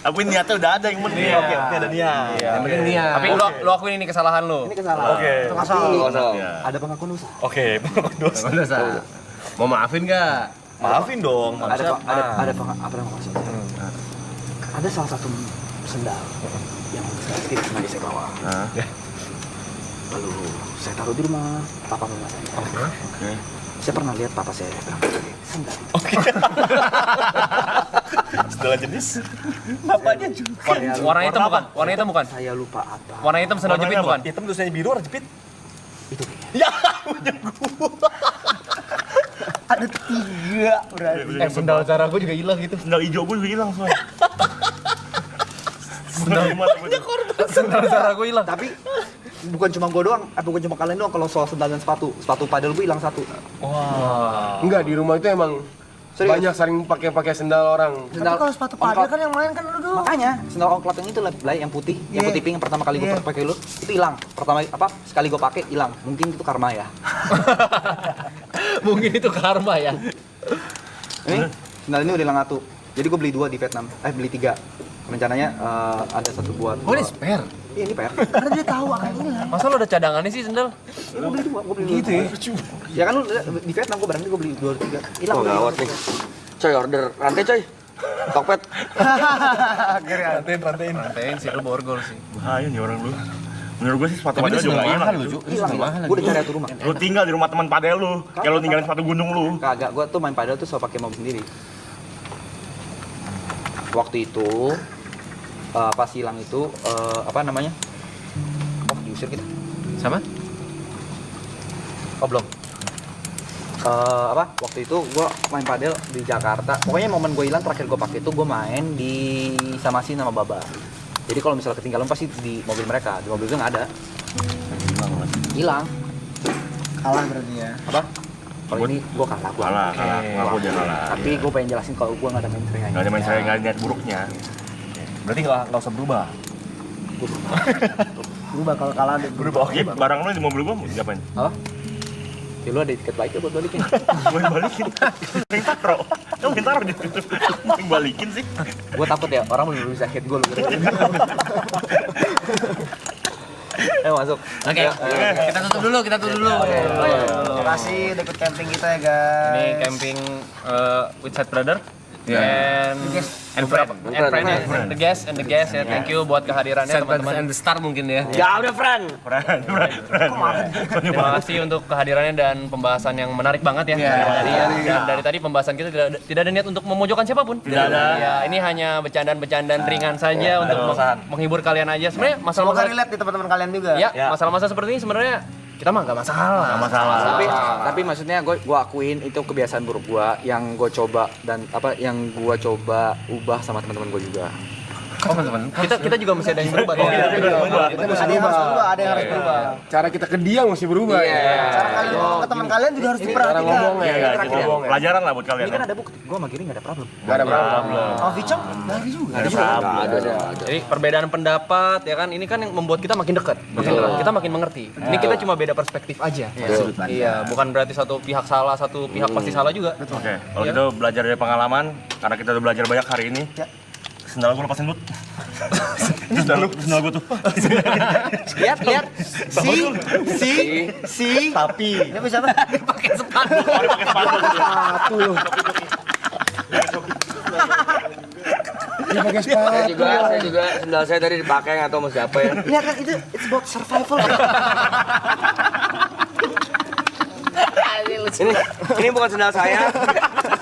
Tapi niatnya udah ada yang penting. Oke, ada niat. Yang penting niat. Tapi lu akuin ini kesalahan lu. Ini kesalahan. Oke. Kosong. Iya. Ada pengakuan dosa. Oke, dosa. Dosa. Mau maafin nggak? Maafin dong. Ada apa namanya maksudnya? Ada salah satu sendal yang tidak sengaja saya bawa. Lalu saya taruh di rumah papa mama saya. Oke. Saya pernah lihat papa saya pakai sendal itu. Sendal jenis. Bapaknya juga. Warna hitam bukan? Warna hitam bukan? Saya lupa apa. Warna hitam sendal jepit bukan? Hitam tulisannya biru warna jepit. Itu kayaknya. Ya, punya gua. Ada 3 berarti. Sendal cara gue juga hilang gitu. Sendal hijau gue juga hilang soalnya. Sendal suara gue hilang. Tapi bukan cuma gue doang, bukan cuma kalian doang kalau soal sendal dan sepatu padel gue hilang satu. Wah. Enggak, di rumah itu emang Serius? banyak saling pakai sendal orang. Tapi kalau sepatu padel kan yang main kan lu doang. Makanya sendal ongklap yang itu Blay, yang putih, yang Iya. putih pink yang pertama kali gue Iya. pakai lu itu hilang. Pertama sekali gue pakai hilang. Mungkin itu karma ya. Mungkin itu karma ya. Ini sendal ini udah hilang satu. Jadi gue beli 2 di Vietnam. Beli 3. Rencananya ada 1 buat. Oh, ini spare. Iya, ini PR. Karena dia tahu akan hilang. Masa lo ada cadangannya sih sendal? Gue beli 2, gue beli gitu ya. Ya kan lu di Vietnam gue barangnya gue beli 2 3. Hilang. Oh, gawat nih. Coy, order rantai coy. Tokped. Rantain sih, lo borgol sih. Bahaya nih orang lu. Menurut gue sih sepatu Tapi padel itu juga sendal enak mahal gitu. lu, Ju. Itu Hilang. sendal mahal. Gue udah cari satu rumah. Lu tinggal di rumah teman padel lu. Kayak lu ninggalin sepatu gunung lu. Kagak, gue tuh main padel tuh selalu pakai mobil sendiri. Waktu itu pas hilang itu apa namanya? Oh, diusir kita. Sama? Oh, belum. Waktu itu gue main padel di Jakarta. Pokoknya momen gue hilang terakhir gue pakai itu gue main di Samasin sama Baba. Jadi kalau misalnya ketinggalan pasti di mobil mereka. Di mobil gue nggak ada. Hilang. Kalah berarti ya. Apa? Kalau ini gue kalah. Kalah. Ngaku dia kalah. Tapi gue pengen jelasin kalau gue nggak ada main sering. Nggak ada main saya, nggak ada niat buruknya. Berarti nggak usah berubah. Berubah kalau kalah deh. Berubah. Oke, barang lu di mobil gua mau diapain? Apa? Ya lu ada tiket balik buat balikin. Gue balikin. Yang taruh. Kamu yang taruh di situ. Yang balikin sih. Gue takut ya orang belum bisa hit gue lu. Ayo masuk. Oke, kita tutup dulu. Terima kasih udah ikut camping kita ya guys. Ini camping with Side Brother. And friend, the guest ya. Thank you buat kehadirannya teman-teman. And the star mungkin ya. Ya udah, friend. Terima kasih untuk kehadirannya dan pembahasan yang menarik banget ya. Dari tadi pembahasan kita tidak ada niat untuk memojokkan siapapun. Tidak ada. Ya, ini hanya bercandaan-bercandaan ringan saja untuk menghibur kalian aja. Sebenarnya Semoga masalah-masalah relate di teman-teman kalian juga. ya, masalah-masalah seperti ini sebenarnya kita mah nggak masalah. Nggak masalah. Tapi maksudnya gue akuin itu kebiasaan buruk gue yang gue coba dan yang gue coba ubah sama teman-teman gue juga. Oh, teman-teman. Kita juga masih ada yang berubah. Ada yang harus berubah, ada yang harus berubah. Cara kita ke dia mesti berubah ya. Cara kalian ke teman kalian juga harus Cara diperhatikan. ngomongnya Iya, ya. gitu. Pelajaran lah buat kalian. Ini kan ada bukti. Gue sama Giri nggak ada problem. Gak ada problem. Sama Vicom nggak ada juga. Ada. Jadi perbedaan pendapat ya kan ini kan yang membuat kita makin dekat. Kita makin mengerti. Ini kita cuma beda perspektif aja. Iya, bukan berarti satu pihak salah, satu pihak pasti salah juga. Oke, kalau gitu belajar dari pengalaman, karena kita udah belajar banyak hari ini. Sendal gue lepasin dulu. Sendal gue tuh. Lihat. Si. Tapi. Ini bisa apa? Pakai sepatu. Pakai sepatu. Satu loh. Dia pakai sepatu. Saya juga sendal saya tadi dipakai nggak tahu sama siapa ya. Lihat kan itu it's about survival. Ini bukan sendal saya.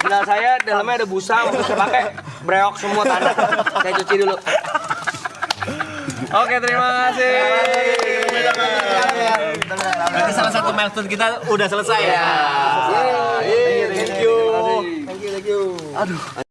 Sendal saya dalamnya ada busa, waktu saya pakai breok semua tanah. Saya cuci dulu. Oke, terima kasih. Berarti salah satu milestone kita udah selesai ya. Thank you. Thank you.